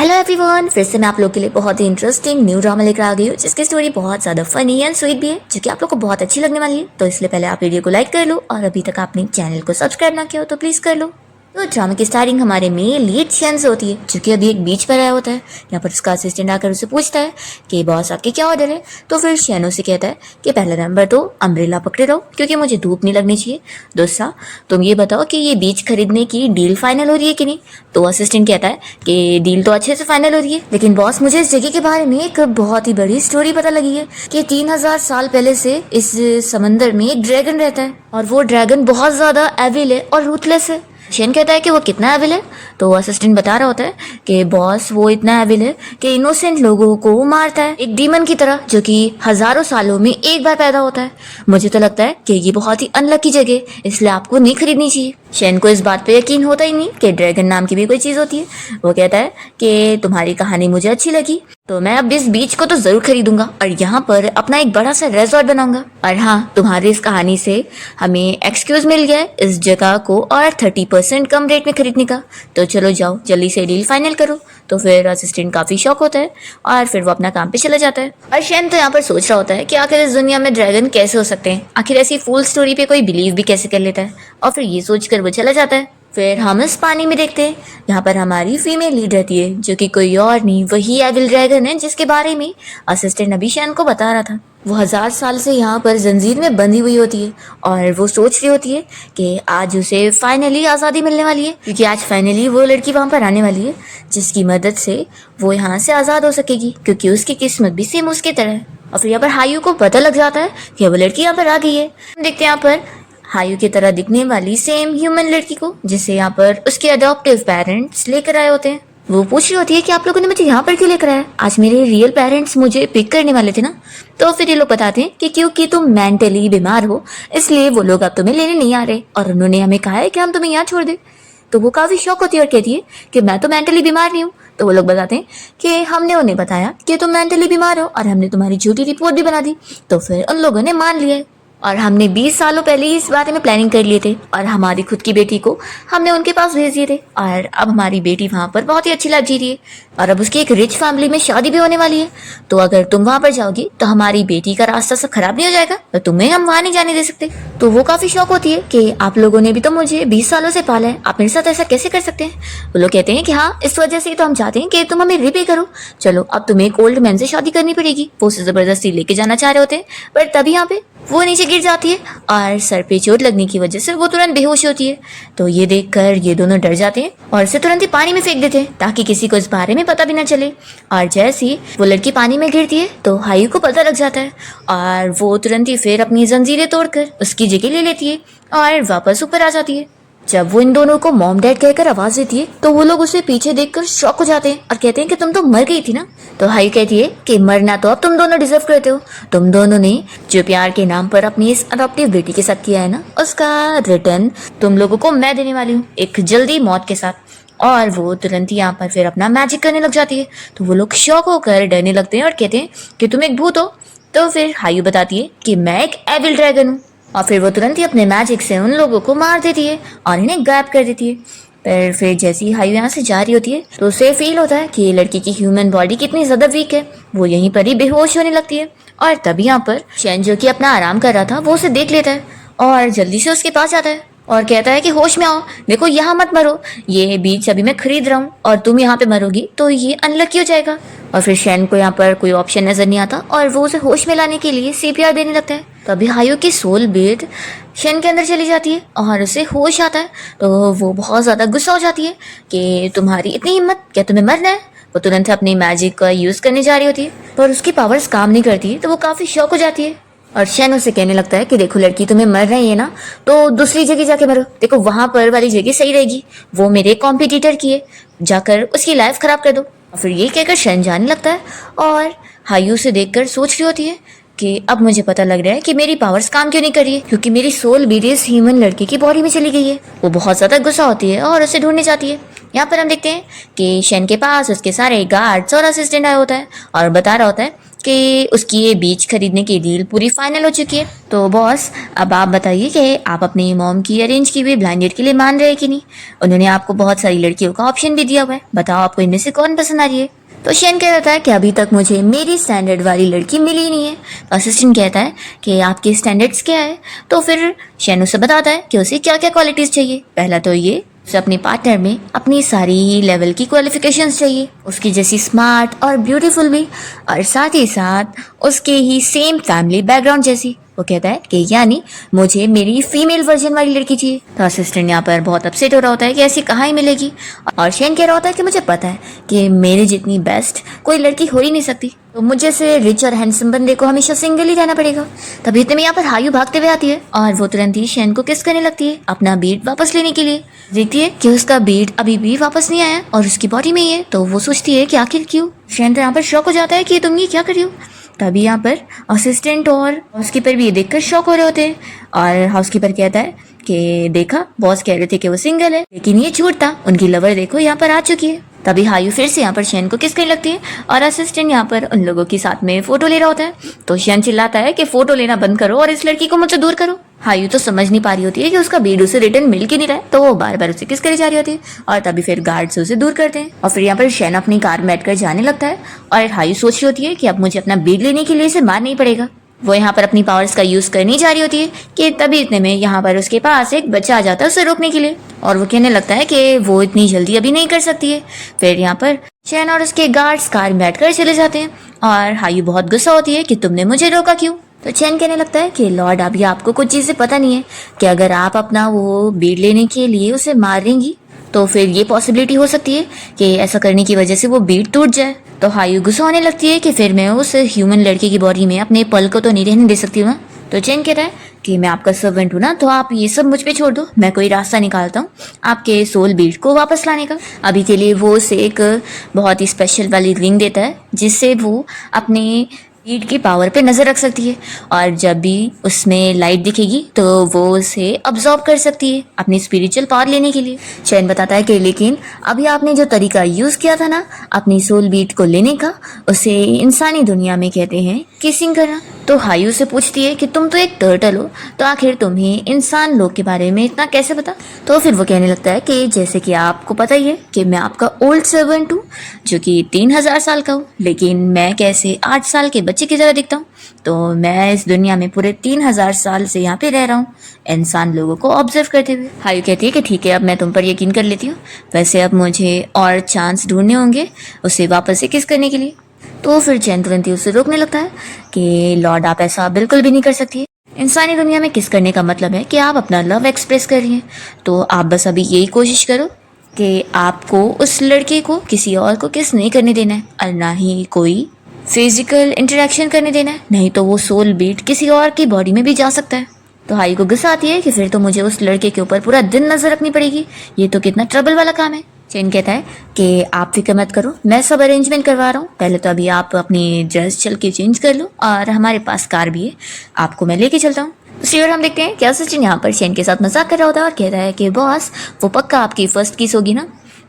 Hello everyone, फिर से मैं आप लोग के लिए बहुत ही इंटरेस्टिंग न्यू ड्रामा लेकर आ गई हूँ जिसकी स्टोरी बहुत ज़्यादा फनी एंड स्वीट भी है, जो कि आप लोग को बहुत अच्छी लगने वाली है। तो इसलिए पहले आप वीडियो को लाइक कर लो और अभी तक आपने चैनल को सब्सक्राइब ना किया हो तो प्लीज़ कर लो। तो ड्रामा की स्टार्टिंग हमारे मेन लीड शेन से होती है, जो कि अभी एक बीच पर आया होता है। यहाँ पर उसका असिस्टेंट आकर उसे पूछता है कि बॉस आपके क्या ऑर्डर है। तो फिर शेन उसे कहता है कि पहला नंबर तो अम्ब्रेला पकड़े रहो क्योंकि मुझे धूप नहीं लगनी चाहिए। दूसरा, तुम ये बताओ कि ये बीच खरीदने की डील फाइनल हो रही है कि नहीं। तो असिस्टेंट कहता है कि डील तो अच्छे से फाइनल हो रही है, लेकिन बॉस मुझे इस जगह के बारे में एक बहुत ही बड़ी स्टोरी पता लगी है कि 3000 साल पहले से इस समंदर में एक ड्रैगन रहता है और वो ड्रैगन बहुत ज्यादा एविल है और रूथलेस है। शेन कहता है कि वो कितना एविल है। तो असिस्टेंट बता रहा होता है कि बॉस वो इतना एविल है कि इनोसेंट लोगों को मारता है, एक डीमन की तरह, जो कि हजारों सालों में एक बार पैदा होता है। मुझे तो लगता है कि ये बहुत ही अनलकी जगह है, इसलिए आपको नहीं खरीदनी चाहिए। शेन को इस बात पे यकीन होता ही नहीं कि ड्रैगन नाम की भी कोई चीज होती है। वो कहता है कि तुम्हारी कहानी मुझे अच्छी लगी, तो मैं अब इस बीच को तो जरूर खरीदूंगा और यहाँ पर अपना एक बड़ा सा रिजॉर्ट बनाऊंगा। और हाँ, तुम्हारी इस कहानी से हमें एक्सक्यूज मिल गया है इस जगह को और 30% कम रेट में खरीदने का। तो चलो जाओ जल्दी से डील फाइनल करो। तो फिर असिस्टेंट काफी शौक होता है और फिर वो अपना काम पे चला जाता है। और शेन तो यहाँ पर सोच रहा होता है कि आखिर इस दुनिया में ड्रैगन कैसे हो सकते हैं, आखिर ऐसी फुल स्टोरी पे कोई बिलीव भी कैसे कर लेता है। और फिर ये सोचकर वो चला जाता है। फिर हम इस पानी में देखते हैं, यहाँ पर हमारी फीमेल लीड रहती है, जो कि कोई और नहीं वही एविल ड्रैगन है जिसके बारे में असिस्टेंट अभी शेन को बता रहा था। वो 1000 साल से यहाँ पर जंजीर में बंधी हुई होती है और वो सोच रही होती है कि आज उसे फाइनली आज़ादी मिलने वाली है, क्योंकि आज फाइनली वो लड़की वहाँ पर आने वाली है जिसकी मदद से वो यहाँ से आज़ाद हो सकेगी, क्योंकि उसकी किस्मत भी सेम उसकी तरह है। और फिर यहाँ पर हायू को पता लग जाता है कि वो लड़की यहाँ पर आ गई है। देखते हैं यहाँ पर हायू की तरह दिखने वाली सेम ह्यूमन लड़की को, जिसे यहाँ पर उसके अडॉप्टिव पेरेंट्स लेकर आए होते हैं। वो पूछ रही होती है कि आप लोगों ने मुझे यहाँ पर क्यों लेकर आया, आज मेरे रियल पेरेंट्स मुझे पिक करने वाले थे ना। तो फिर ये लोग बताते हैं कि क्योंकि तुम मेंटली बीमार हो इसलिए वो लोग अब तुम्हें लेने नहीं आ रहे और उन्होंने हमें कहा है कि हम तुम्हें यहाँ छोड़ दें। तो वो काफी शौक होती है और कहती है कि मैं तो मेंटली बीमार नहीं हूँ। तो वो लोग बताते हैं कि हमने उन्हें बताया कि तुम मेंटली बीमार हो और हमने तुम्हारी झूठी रिपोर्ट भी बना दी। तो फिर उन लोगों ने मान लिया और हमने 20 सालों पहले ही इस बारे में प्लानिंग कर लिए थे और हमारी खुद की बेटी को हमने उनके पास भेज दिए थे। और अब हमारी बेटी वहाँ पर बहुत ही अच्छी लाइफ जी रही है और अब उसकी एक रिच फैमिली में शादी भी होने वाली है। तो अगर तुम वहाँ पर जाओगी तो हमारी बेटी का रास्ता सब खराब नहीं हो जाएगा, तो तुम्हें हम वहाँ नहीं जाने दे सकते। तो वो काफी शौक होती है कि आप लोगों ने भी तो मुझे 20 सालों से पाला है, आप मेरे साथ ऐसा कैसे कर सकते हैं। वो लोग कहते हैं कि हाँ, इस वजह से तो हम चाहते हैं कि तुम हमें रिपे करो। चलो अब तुम्हें एक ओल्ड मैन से शादी करनी पड़ेगी। वो उसे जबरदस्ती लेके जाना चाह रहे होते हैं, पर तभी यहाँ पे वो नीचे गिर जाती है और सर पे चोट लगने की वजह से वो तुरंत बेहोश होती है। तो ये देखकर ये दोनों डर जाते हैं और उसे तुरंत ही पानी में फेंक देते हैं ताकि किसी को इस बारे में पता भी ना चले। और जैसे ही वो लड़की पानी में गिरती है तो हायू को पता लग जाता है और वो तुरंत ही फिर अपनी जंजीरें तोड़कर उसकी जगह ले लेती है और वापस ऊपर आ जाती है। जब वो इन दोनों को मॉम डैड कहकर आवाज देती है तो वो लोग उसे पीछे देखकर शॉक हो जाते हैं और कहते हैं कि तुम तो मर गई थी ना। तो हायू कहती है कि मरना तो अब तुम दोनों डिजर्व करते हो, तुम दोनों ने जो प्यार के नाम पर अपनी इस अडॉप्टिव बेटी के साथ किया है ना, उसका रिटर्न तुम लोगों को मैं देने वाली हूँ, एक जल्दी मौत के साथ। और वो तुरंत ही यहाँ पर फिर अपना मैजिक करने लग जाती है। तो वो लोग शॉक होकर डरने लगते हैं और कहते हैं कि तुम एक भूत हो। तो फिर हायू बताती है कि मैं एक एविल ड्रैगन हूँ और फिर वो तुरंत ही अपने मैजिक से उन लोगों को मार देती है और इन्हें गायब कर देती है। पर फिर जैसे ही हायू यहाँ से जा रही होती है तो उसे फील होता है कि ये लड़की की ह्यूमन बॉडी कितनी ज्यादा वीक है। वो यहीं पर ही बेहोश होने लगती है और तभी यहाँ पर शेन, जो कि अपना आराम कर रहा था, वो उसे देख लेता है और जल्दी से उसके पास जाता है और कहता है कि होश में आओ, देखो यहाँ मत मरो, ये बीच अभी मैं खरीद रहा हूँ और तुम यहाँ पे मरोगी तो ये अनलकी हो जाएगा। और फिर शेन को यहाँ पर कोई ऑप्शन नजर नहीं आता और वो उसे होश में लाने के लिए सीपीआर देने लगता है। तभी हायू की सोल बीट शेन के अंदर चली जाती है और उसे होश आता है। तो वो बहुत ज्यादा गुस्सा हो जाती है कि तुम्हारी इतनी हिम्मत, क्या तुम्हें मरना है। वो तुरंत अपनी मैजिक का यूज करने जा रही होती है पर उसकी पावर्स काम नहीं करती, तो वो काफी शॉक हो जाती है और शेन उसे कहने लगता है कि देखो लड़की, तुम्हें मर रही है ना, तो दूसरी जगह जाके मरो, देखो वहां पर वाली जगह सही रहेगी, वो मेरे कॉम्पिटिटर की है, जाकर उसकी लाइफ खराब कर दो। और फिर ये कहकर शेन जाने लगता है और हायू से देखकर सोच रही होती है कि अब मुझे पता लग रहा है कि मेरी पावर्स काम क्यों नहीं कर रही है, क्योंकि मेरी सोल भी इस ह्यूमन लड़के की बॉडी में चली गई है। वो बहुत ज्यादा गुस्सा होती है और उसे ढूंढने जाती है। यहाँ पर हम देखते हैं कि शेन के पास उसके सारे गार्ड्स और असिस्टेंट आया होता है और बता रहा होता है कि उसकी ये बीच खरीदने की डील पूरी फाइनल हो चुकी है। तो बॉस, अब आप बताइए कि आप अपनी मॉम की अरेंज की हुई ब्लाइंड डेट के लिए मान रहे हैं कि नहीं। उन्होंने आपको बहुत सारी लड़कियों का ऑप्शन भी दिया हुआ है, बताओ आपको इनमें से कौन पसंद आ रही है। तो शेन कहता है कि अभी तक मुझे मेरी स्टैंडर्ड वाली लड़की मिली ही नहीं है। तो असिस्टेंट कहता है कि आपके स्टैंडर्ड्स क्या है। तो फिर शेन उसे बताता है कि उसे क्या क्या क्वालिटीज़ चाहिए। पहला तो ये, उसे अपने पार्टनर में अपनी सारी ही लेवल की क्वालिफिकेशंस चाहिए, उसकी जैसी स्मार्ट और ब्यूटीफुल भी, और साथ ही साथ उसके ही सेम फैमिली बैकग्राउंड जैसी। वो कहता है कि यानी मुझे मेरी फीमेल वर्जन वाली लड़की चाहिए। तो असिस्टेंट यहाँ पर बहुत अपसेट हो रहा होता है कि ऐसी कहाँ ही मिलेगी, और शेन कह रहा होता है कि मुझे पता है कि मेरे जितनी बेस्ट कोई लड़की हो ही नहीं सकती, तो मुझे से रिच और हैंडसम बंदे को हमेशा सिंगल ही रहना पड़ेगा। तभी इतने में यहाँ पर हायू भागते हुए आती है और वो तुरंत ही शेन को किस करने लगती है अपना बीट वापस लेने के लिए। देखती है कि उसका बीट अभी भी वापस नहीं आया और उसकी बॉडी में ही है। तो वो सोचती है कि आखिर क्यों। शेन तो यहाँ पर शॉक हो जाता है कि तुम ये क्या कर रही हो। तभी यहाँ पर असिस्टेंट और हाउसकीपर भी ये देखकर शॉक हो रहे होते हैं, और हाउसकीपर कहता है कि देखा, बॉस कह रहे थे कि वो सिंगल है, लेकिन ये झूठ था, उनकी लवर देखो यहाँ पर आ चुकी है। तभी हायू फिर से यहाँ पर शेन को किस करने लगती है, और असिस्टेंट यहाँ पर उन लोगों के साथ में फोटो ले रहा होता है। तो शेन चिल्लाता है कि फोटो लेना बंद करो और इस लड़की को मुझसे दूर करो। हायू तो समझ नहीं पा रही होती है कि उसका बीड उसे रिटर्न मिल क्यों नहीं रहा है, तो वो बार बार उसे किस करी जा रही होती है, और तभी फिर गार्ड से उसे दूर करते हैं। और फिर यहाँ पर शेन अपनी कार में बैठकर जाने लगता है, और हायू सोच रही होती है कि अब मुझे अपना बीड लेने के लिए इसे मारना ही पड़ेगा। वो यहाँ पर अपनी पावर्स का यूज करनी जा रही होती है कि तभी इतने में यहाँ पर उसके पास एक बच्चा आ जाता है उसे रोकने के लिए, और वो कहने लगता है कि वो इतनी जल्दी अभी नहीं कर सकती है। फिर यहाँ पर शेन और उसके गार्ड्स कार में बैठकर चले जाते हैं, और हायू बहुत गुस्सा होती है कि तुमने मुझे रोका क्यों। तो चैन कहने लगता है कि लॉर्ड, अभी आपको कुछ चीज़ें पता नहीं है कि अगर आप अपना वो बीड लेने के लिए उसे मारेंगी तो फिर ये पॉसिबिलिटी हो सकती है कि ऐसा करने की वजह से वो बीड टूट जाए। तो हायू गुस्सा होने लगती है कि फिर मैं उस ह्यूमन लड़के की बॉडी में अपने पल को तो नहीं रहने दे सकती हूँ ना। तो चैन कहता है कि मैं आपका सर्वेंट हूँ ना, तो आप ये सब मुझ पे छोड़ दो, मैं कोई रास्ता निकालता हूँ आपके सोल बीड को वापस लाने का। अभी के लिए वो उसे एक बहुत ही स्पेशल वाली रिंग देता है जिससे वो अपने बीड की पावर पे नजर रख सकती है, और जब भी उसमें लाइट दिखेगी तो वो उसे अब्जॉर्ब कर सकती है अपनी स्पिरिचुअल पावर लेने के लिए। चैन बताता है कि लेकिन अभी आपने जो तरीका यूज किया था ना अपनी सोल बीट को लेने का, उसे इंसानी दुनिया में कहते हैं किसिंग करना। तो हायू से पूछती है कि तुम तो एक टर्टल हो, तो आखिर तुम्हें इंसान लोग के बारे में इतना कैसे पता। तो फिर वो कहने लगता है कि जैसे कि आपको पता ही है कि मैं आपका ओल्ड सर्वेंट हूँ जो कि 3000 साल का हूँ, लेकिन मैं कैसे 8 साल के बच्चे की तरह दिखता हूँ। तो मैं इस दुनिया में पूरे 3000 साल से यहाँ पे रह रहा हूँ इंसान लोगों को ऑब्जर्व करते हुए। हायू कहती है कि ठीक है, अब मैं तुम पर यकीन कर लेती हूँ, वैसे अब मुझे और चांस ढूंढने होंगे उसे वापस से किस करने के लिए। तो फिर चैन तुरंत ही उसे रोकने लगता है कि लॉर्ड, आप ऐसा बिल्कुल भी नहीं कर सकती। इंसानी दुनिया में किस करने का मतलब है कि आप अपना लव एक्सप्रेस कर रही हैं, तो आप बस अभी यही कोशिश करो कि आपको उस लड़के को किसी और को किस नहीं करने देना है, और ना ही कोई फिजिकल इंटरेक्शन करने देना है, नहीं तो वो सोल बीट किसी और की बॉडी में भी जा सकता है। तो हाई को गुस्सा आती है कि फिर तो मुझे उस लड़के के ऊपर पूरा दिन नजर रखनी पड़ेगी, ये तो कितना ट्रबल वाला काम है। चेन कहता है कि आप फिक्र मत करो, मैं सब अरेंजमेंट करवा रहा हूँ, पहले तो अभी आप अपनी ड्रेस चल के चेंज कर लो, और हमारे पास कार भी है, आपको मैं लेके चलता हूँ। दूसरी ओर हम देखते हैं क्या सचिन यहाँ पर शेन के साथ मजाक कर रहा होता है और कहता है कि बॉस, वो पक्का आपकी फर्स्ट किस होगी ना।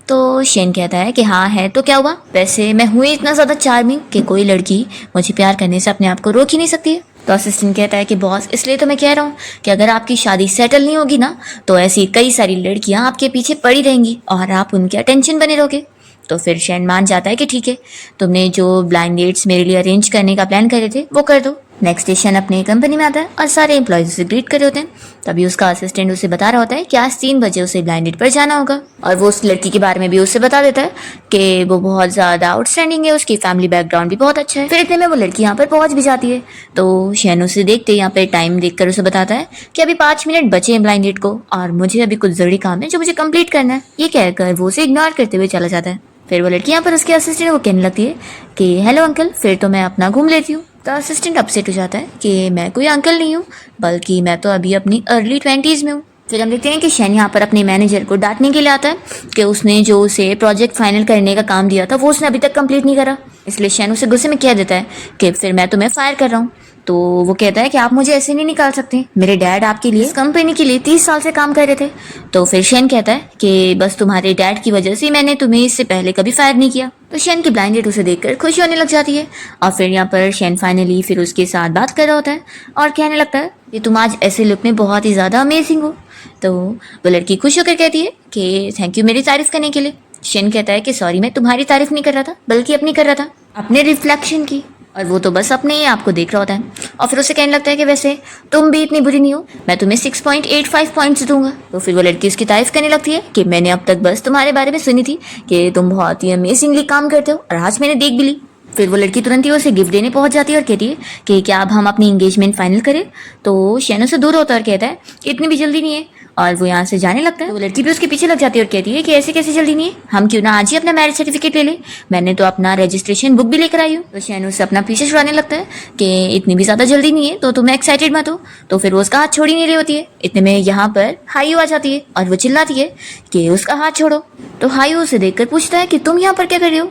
तो शेन कहता है कि हाँ है, तो क्या हुआ, वैसे मैं हुई इतना ज़्यादा चार्मिंग कि कोई लड़की मुझे प्यार करने से अपने आप को रोक ही नहीं सकती है। तो असिस्टेंट कहता है कि बॉस, इसलिए तो मैं कह रहा हूँ कि अगर आपकी शादी सेटल नहीं होगी ना, तो ऐसी कई सारी लड़कियाँ आपके पीछे पड़ी रहेंगी और आप उनके अटेंशन बने रहोगे। तो फिर शेन मान जाता है कि ठीक है, तुमने जो ब्लाइंड डेट्स मेरे लिए अरेंज करने का प्लान करे थे वो कर दो। नेक्स्ट डे शेन अपने कंपनी में आता है और सारे एम्प्लॉयज उसे ग्रीट कर रहे होते हैं। तभी उसका असिस्टेंट उसे बता रहा होता है कि आज 3 बजे उसे ब्लाइंड डेट पर जाना होगा, और वो उस लड़की के बारे में भी उसे बता देता है कि वो बहुत ज़्यादा आउटस्टैंडिंग है, उसकी फैमिली बैकग्राउंड भी बहुत अच्छा है। फिर इतने में वो लड़की यहाँ पर पहुँच भी जाती है। तो शेन उसे देखते यहाँ पे टाइम देखकर उसे बताता है कि अभी 5 मिनट बचे हैं ब्लाइंड डेट को, और मुझे अभी कुछ जरूरी काम है जो मुझे कंप्लीट करना है। ये कहकर वो उसे इग्नोर करते हुए चला जाता है। फिर वो लड़की यहाँ पर उसके असिस्टेंट को कहने लगती है कि हेलो अंकल, फिर तो मैं अपना घूम लेती हूँ। तो असिस्टेंट अपसेट हो जाता है कि मैं कोई अंकल नहीं हूँ, बल्कि मैं तो अभी अपनी अर्ली 20s में हूँ। फिर हम देखते हैं कि शेन यहाँ पर अपने मैनेजर को डांटने के लिए आता है कि उसने जो उसे प्रोजेक्ट फाइनल करने का काम दिया था वो उसने अभी तक कंप्लीट नहीं करा। इसलिए शेन उसे गुस्से में कह देता है कि फिर मैं तुम्हें फायर कर रहा हूँ। तो वो कहता है कि आप मुझे ऐसे नहीं निकाल सकते, मेरे डैड आपके लिए इस कंपनी के लिए 30 साल से काम कर रहे थे। तो फिर शेन कहता है कि बस तुम्हारे डैड की वजह से मैंने तुम्हें इससे पहले कभी फायर नहीं किया। तो शेन की ब्लाइंड डेट उसे देखकर खुशी होने लग जाती है और फिर यहाँ पर शेन फाइनली फिर उसके साथ बात कर रहा होता है और कहने लगता है कि तुम आज ऐसे लुक में बहुत ही ज़्यादा अमेजिंग हो। तो वो लड़की खुश होकर कहती है कि थैंक यू मेरी तारीफ करने के लिए। शेन कहता है कि सॉरी, मैं तुम्हारी तारीफ नहीं कर रहा था बल्कि अपनी कर रहा था, अपने रिफ्लेक्शन की, और वो तो बस अपने ही आपको देख रहा होता है। और फिर उसे कहने लगता है कि वैसे तुम भी इतनी बुरी नहीं हो, मैं तुम्हें 6.85 पॉइंट्स दूंगा। तो फिर वो लड़की उसकी तारीफ करने लगती है कि मैंने अब तक बस तुम्हारे बारे में सुनी थी कि तुम बहुत ही अमेजिंगली काम करते हो और आज मैंने देख भी ली। फिर वो लड़की तुरंत ही उसे गिफ्ट देने पहुंच जाती है और कहती है कि क्या अब हम अपनी एंगेजमेंट फाइनल करें। तो शेन से दूर होता है और कहता है कि इतनी भी जल्दी नहीं है, और वो यहाँ से जाने लगता है। तो वो लड़की भी उसके पीछे लग जाती है और कहती है कि ऐसे कैसे जल्दी नहीं है, हम क्यों ना आज ही अपना मैरिज सर्टिफिकेट ले ले, मैंने तो अपना रजिस्ट्रेशन बुक भी लेकर आई हूँ। तो शेन उससे अपना पीछे छुड़ाने लगता है कि इतनी भी ज्यादा जल्दी नहीं है तो तुम्हें एक्साइटेड मत हो। तो फिर वो उसका हाथ छोड़ ही नहीं रही होती है। इतने में यहाँ पर हायू आ जाती है और वो चिल्लाती है कि उसका हाथ छोड़ो। तो हायू उसे देखकर पूछता है कि तुम यहाँ पर क्या कर रहे हो।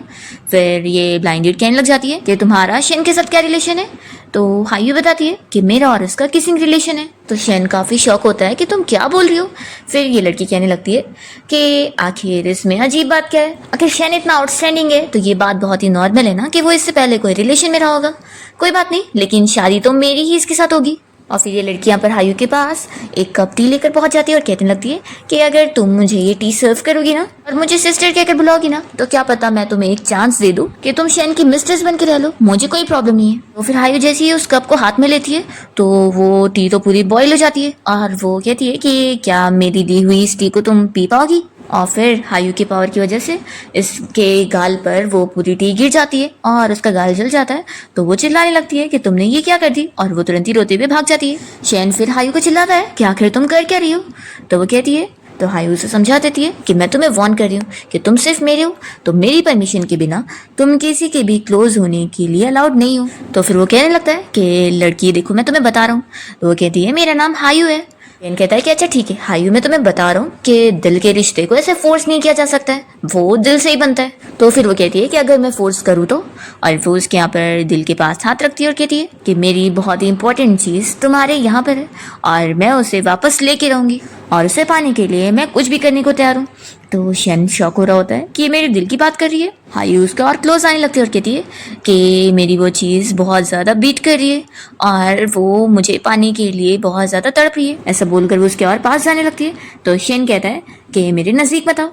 फिर ये ब्लाइंडेड कहने लग जाती है कि तुम्हारा शेन के साथ क्या रिलेशन है। तो हायू बताती है कि मेरा और उसका किसिंग रिलेशन है। तो शेन काफी शॉक होता है कि तुम क्या बोल रही हो। फिर ये लड़की कहने लगती है कि आखिर इसमें अजीब बात क्या है, आखिर शेन इतना आउटस्टैंडिंग है तो ये बात बहुत ही नॉर्मल है ना कि वो इससे पहले कोई रिलेशन में रहा होगा। कोई बात नहीं, लेकिन शादी तो मेरी ही इसके साथ होगी। और फिर ये लड़की यहाँ पर हायू के पास एक कप टी लेकर पहुंच जाती है और कहने लगती है कि अगर तुम मुझे ये टी सर्व करोगी ना और मुझे सिस्टर कहकर बुलाओगी ना तो क्या पता मैं तुम्हें एक चांस दे दूं कि तुम शेन की मिस्ट्रेस बन के रह लो, मुझे कोई प्रॉब्लम नहीं है। तो फिर हायू जैसे ही उस कप को हाथ में लेती है तो वो टी तो पूरी बॉयल हो जाती है और वो कहती है कि क्या मेरी दी हुई इस टी को तुम पी पाओगी। और फिर हायू की पावर की वजह से इसके गाल पर वो पूरी टी गिर जाती है और उसका गाल जल जाता है। तो वो चिल्लाने लगती है कि तुमने ये क्या कर दी, और वो तुरंत ही रोते हुए भाग जाती है। शेन फिर हायू को चिल्लाता है कि आखिर तुम कर क्या रही हो। तो वो कहती है, तो हायू उसे समझा देती है कि मैं तुम्हें वार्न कर रही हूँ कि तुम सिर्फ मेरे हो, तो मेरी परमिशन के बिना तुम किसी के भी क्लोज होने के लिए अलाउड नहीं हो। तो फिर वो कहने लगता है कि लड़की देखो मैं तुम्हें बता रहा हूँ। तो वो कहती है मेरा नाम हायू है। शेन कहता है कि अच्छा ठीक है हायू, मैं तुम्हें बता रहा हूँ कि दिल के रिश्ते को ऐसे फोर्स नहीं किया जा सकता है, वो दिल से ही बनता है। तो फिर वो कहती है कि अगर मैं फोर्स करूँ तो, और वो उसके यहाँ पर दिल के पास हाथ रखती है और कहती है कि मेरी बहुत ही इंपॉर्टेंट चीज़ तुम्हारे यहाँ पर है और मैं उसे वापस लेके रहूँगी और उसे पाने के लिए मैं कुछ भी करने को तैयार हूँ। तो शेन शॉक हो रहा होता है कि ये मेरे दिल की बात कर रही है। हायू उसके और क्लोज आने लगती है और कहती है कि मेरी वो चीज़ बहुत ज़्यादा बीट कर रही है और वो मुझे पाने के लिए बहुत ज़्यादा तड़प रही है। ऐसा बोलकर वो उसके और पास जाने लगती है। तो शेन कहता है कि मेरे नज़दीक मत आओ।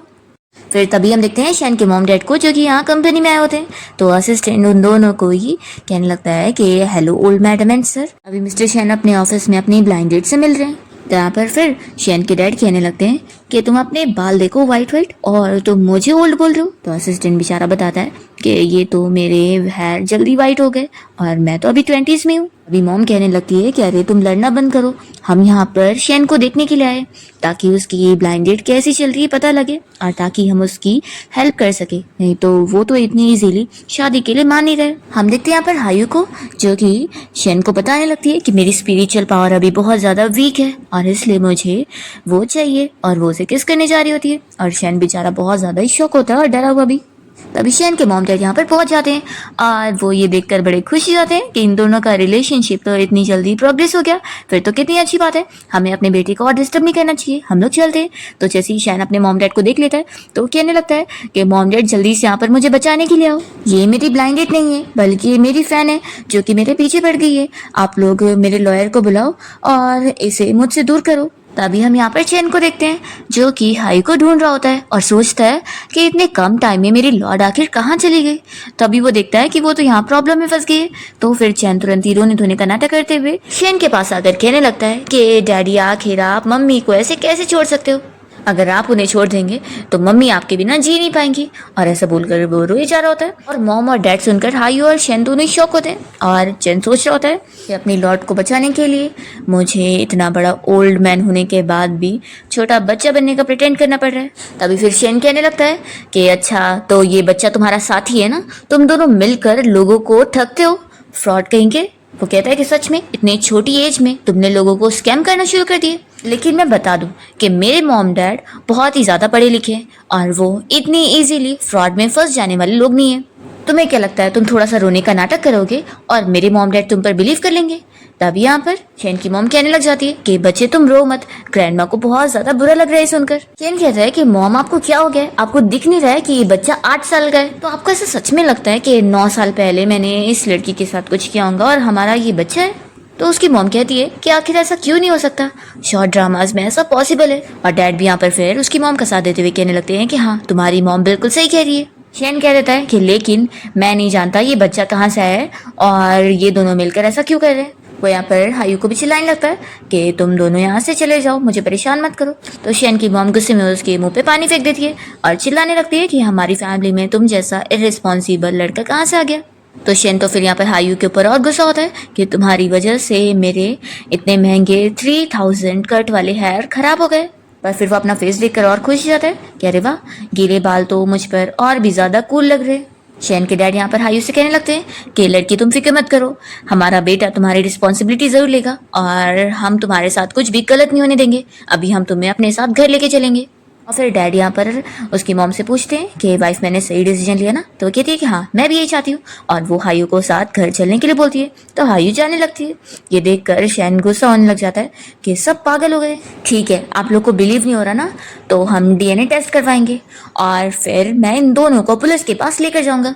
फिर तभी हम देखते हैं शेन के मॉम डैड को जो कि यहाँ कंपनी में आए होते हैं। तो असिस्टेंट उन दोनों को ही कहने लगता है कि hello old madam and sir, अभी मिस्टर शेन अपने ऑफिस में अपनी ब्लाइंड डेट से मिल रहे हैं। तो यहाँ पर फिर शेन के डैड कहने लगते हैं कि तुम अपने बाल देखो वाइट वाइट और तुम मुझे ओल्ड बोल रहे हो। तो असिस्टेंट बेचारा बताता है कि ये तो मेरे हेयर जल्दी वाइट हो गए और मैं तो अभी 20s में हूँ। अभी मॉम कहने लगती है कि अरे तुम लड़ना बंद करो, हम यहाँ पर शेन को देखने के लिए आए ताकि उसकी ब्लाइंड डेट कैसी चल रही है पता लगे और ताकि हम उसकी हेल्प कर सके, नहीं तो वो तो इतनी इजीली शादी के लिए मान नहीं रहे। हम देखते हैं यहाँ पर हायू को जो कि शेन को बताने लगती है कि मेरी स्पिरिचुअल पावर अभी बहुत ज्यादा वीक है और इसलिए मुझे वो चाहिए, और वो उसे किस करने जा रही होती है और शेन बेचारा बहुत ज्यादा ही शॉक होता है और डरा हुआ भी। तभी शेन के मॉम डैड यहाँ पर पहुंच जाते हैं और वो ये देखकर बड़े खुश हो जाते हैं कि इन दोनों का रिलेशनशिप तो इतनी जल्दी प्रोग्रेस हो गया, फिर तो कितनी अच्छी बात है, हमें अपने बेटे को और डिस्टर्ब नहीं करना चाहिए, हम लोग चलते हैं। तो जैसे ही शेन अपने मॉम डैड को देख लेता है तो कहने लगता है कि मॉम डैड जल्दी से यहाँ पर मुझे बचाने के लिए आओ, ये मेरी ब्लाइंड डेट नहीं है बल्कि ये मेरी फैन है जो कि मेरे पीछे पड़ गई है, आप लोग मेरे लॉयर को बुलाओ और इसे मुझसे दूर करो। तभी हम यहाँ पर शेन को देखते हैं जो कि हाई को ढूंढ रहा होता है और सोचता है कि इतने कम टाइम में मेरी लॉर्ड आखिर कहाँ चली गई। तभी वो देखता है कि वो तो यहाँ प्रॉब्लम में फंस गई है। तो फिर चैन तुरंत ही रोने धोने का नाटक करते हुए शेन के पास आकर कहने लगता है कि डैडी आखिर आप मम्मी को ऐसे कैसे छोड़ सकते हो, अगर आप उन्हें छोड़ देंगे तो मम्मी आपके बिना जी नहीं पाएंगी। और ऐसा बोलकर वो रोए जा रहा होता है और मॉम और डैड सुनकर हायू और शेन दोनों ही शॉक होते हैं और चैन सोच रहा होता है कि अपनी लॉर्ड को बचाने के लिए मुझे इतना बड़ा ओल्ड मैन होने के बाद भी छोटा बच्चा बनने का प्रिटेंड करना पड़ रहा है। तभी फिर शेन कहने लगता है कि अच्छा तो ये बच्चा तुम्हारा साथी है ना, तुम दोनों मिलकर लोगों को ठगते हो, फ्रॉड कहेंगे। वो कहता है कि सच में इतनी छोटी एज में तुमने लोगों को स्कैम करना शुरू कर दिए। लेकिन मैं बता दूं कि मेरे मॉम डैड बहुत ही ज़्यादा पढ़े लिखे हैं और वो इतनी इजीली फ्रॉड में फंस जाने वाले लोग नहीं है। तुम्हें क्या लगता है तुम थोड़ा सा रोने का नाटक करोगे और मेरे मॉम डैड तुम पर बिलीव कर लेंगे? तभी यहाँ पर शेन की मॉम कहने लग जाती है कि बच्चे तुम रो मत, ग्रैंडमा को बहुत ज्यादा बुरा लग रहा है सुनकर। शेन कहता है कि मॉम आपको क्या हो गया है, आपको दिख नहीं रहा है कि ये बच्चा 8 साल का है? तो आपको ऐसा सच में लगता है कि 9 साल पहले मैंने इस लड़की के साथ कुछ किया होगा और हमारा ये बच्चा है? तो उसकी मॉम कहती है कि आखिर ऐसा क्यों नहीं हो सकता, शॉर्ट ड्रामाज में ऐसा पॉसिबल है। और डैड भी यहाँ पर फिर उसकी मॉम का साथ देते हुए कहने लगते हैं कि हाँ तुम्हारी मॉम बिल्कुल सही कह रही है। शेन कह देता है कि लेकिन मैं नहीं जानता ये बच्चा कहाँ से आया है और ये दोनों मिलकर ऐसा क्यों कर रहे हैं। वो यहाँ पर हायू को भी चिल्लाने लगता है कि तुम दोनों यहाँ से चले जाओ, मुझे परेशान मत करो। तो शेन की मॉम गुस्से में उसके मुंह पे पानी फेंक देती है और चिल्लाने लगती है कि हमारी फैमिली में तुम जैसा इररिस्पॉन्सिबल लड़का कहाँ से आ गया। तो शेन तो फिर यहाँ पर हायू के ऊपर और गुस्सा होता है कि तुम्हारी वजह से मेरे इतने महंगे 3000 कट वाले हेयर खराब हो गए। पर फिर वो अपना फेस देखकर और खुश हो जाता है कि अरे वाह, गीले बाल तो मुझ पर और भी ज्यादा कूल लग रहे। शेन के डैड यहाँ पर हायू से कहने लगते हैं कि लड़की तुम फिक्र मत करो, हमारा बेटा तुम्हारी रिस्पॉन्सिबिलिटी जरूर लेगा और हम तुम्हारे साथ कुछ भी गलत नहीं होने देंगे। अभी हम तुम्हें अपने साथ घर लेके चलेंगे। और फिर डैड यहाँ पर उसकी मॉम से पूछते हैं कि वाइफ मैंने सही डिसीजन लिया ना? तो वो कहती है कि हाँ मैं भी यही चाहती हूँ। और वो हायू को साथ घर चलने के लिए बोलती है। तो हायू जाने लगती है। ये देखकर शेन गुस्सा होने लग जाता है कि सब पागल हो गए। ठीक है, आप लोग को बिलीव नहीं हो रहा ना, तो हम डीएनए टेस्ट करवाएंगे और फिर मैं इन दोनों को पुलिस के पास लेकर जाऊंगा।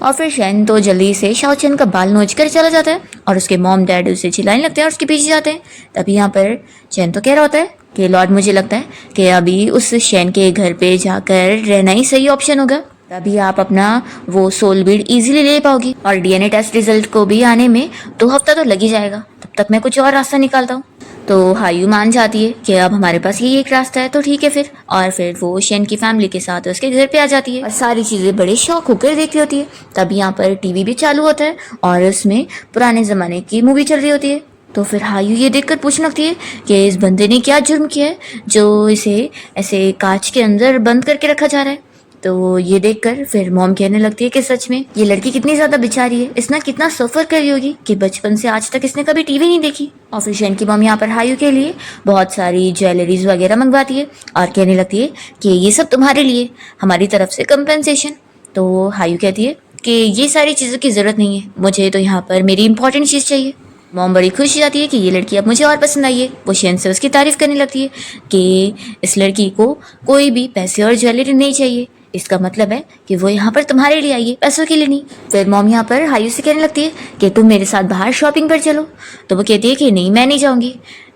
और फिर शेन तो जल्दी से शाओचेन का बाल नोच कर चला जाता है और उसके मॉम डैड उसे चिल्लाने लगते हैं और उसके पीछे जाते हैं। तभी यहाँ पर शेन तो कह रहा होता है कि लॉर्ड मुझे लगता है कि अभी उस शेन के घर पे जाकर रहना ही सही ऑप्शन होगा, तभी आप अपना वो सोल बीड इजीली ले पाओगी और डीएनए टेस्ट रिजल्ट को भी आने में 2 हफ्ता तो लग ही जाएगा, तब तक मैं कुछ और रास्ता निकालता हूँ। तो हायू मान जाती है कि अब हमारे पास यही एक रास्ता है, तो ठीक है फिर। और फिर वो शेन की फैमिली के साथ उसके घर पे आ जाती है और सारी चीजें बड़े शौक होकर देख रही होती है। तब यहाँ पर टीवी भी चालू होता है और उसमें पुराने जमाने की मूवी चल रही होती है। तो फिर हायू ये देखकर पूछने लगती है कि इस बंदे ने क्या जुर्म किया है जो इसे ऐसे कांच के अंदर बंद करके रखा जा रहा है। तो ये देखकर फिर मॉम कहने लगती है कि सच में ये लड़की कितनी ज्यादा बेचारी है, इसने कितना सफर करी होगी कि बचपन से आज तक इसने कभी टीवी नहीं देखी। और फिर शेन की मॉम यहाँ पर हायू के लिए बहुत सारी ज्वेलरीज वगैरह मंगवाती है और कहने लगती है कि ये सब तुम्हारे लिए, हमारी तरफ से कंपेंसेशन। तो हायू कहती है कि ये सारी चीजों की जरूरत नहीं है, मुझे तो यहाँ पर मेरी इंपॉर्टेंट चीज चाहिए। मॉम बड़ी खुश हो जाती है कि ये लड़की अब मुझे और पसंद आई है। वो शेन से उसकी तारीफ करने लगती है कि इस लड़की को कोई भी पैसे और ज्वेलरी नहीं चाहिए, इसका मतलब है कि वो यहाँ पर तुम्हारे लिए आई है, पैसों के लिए नहीं। फिर मॉम यहाँ पर हायू से कहने लगती है कि तुम मेरे साथ बाहर शॉपिंग पर चलो। तो वो कहती है कि नहीं मैं नहीं जाऊंगी,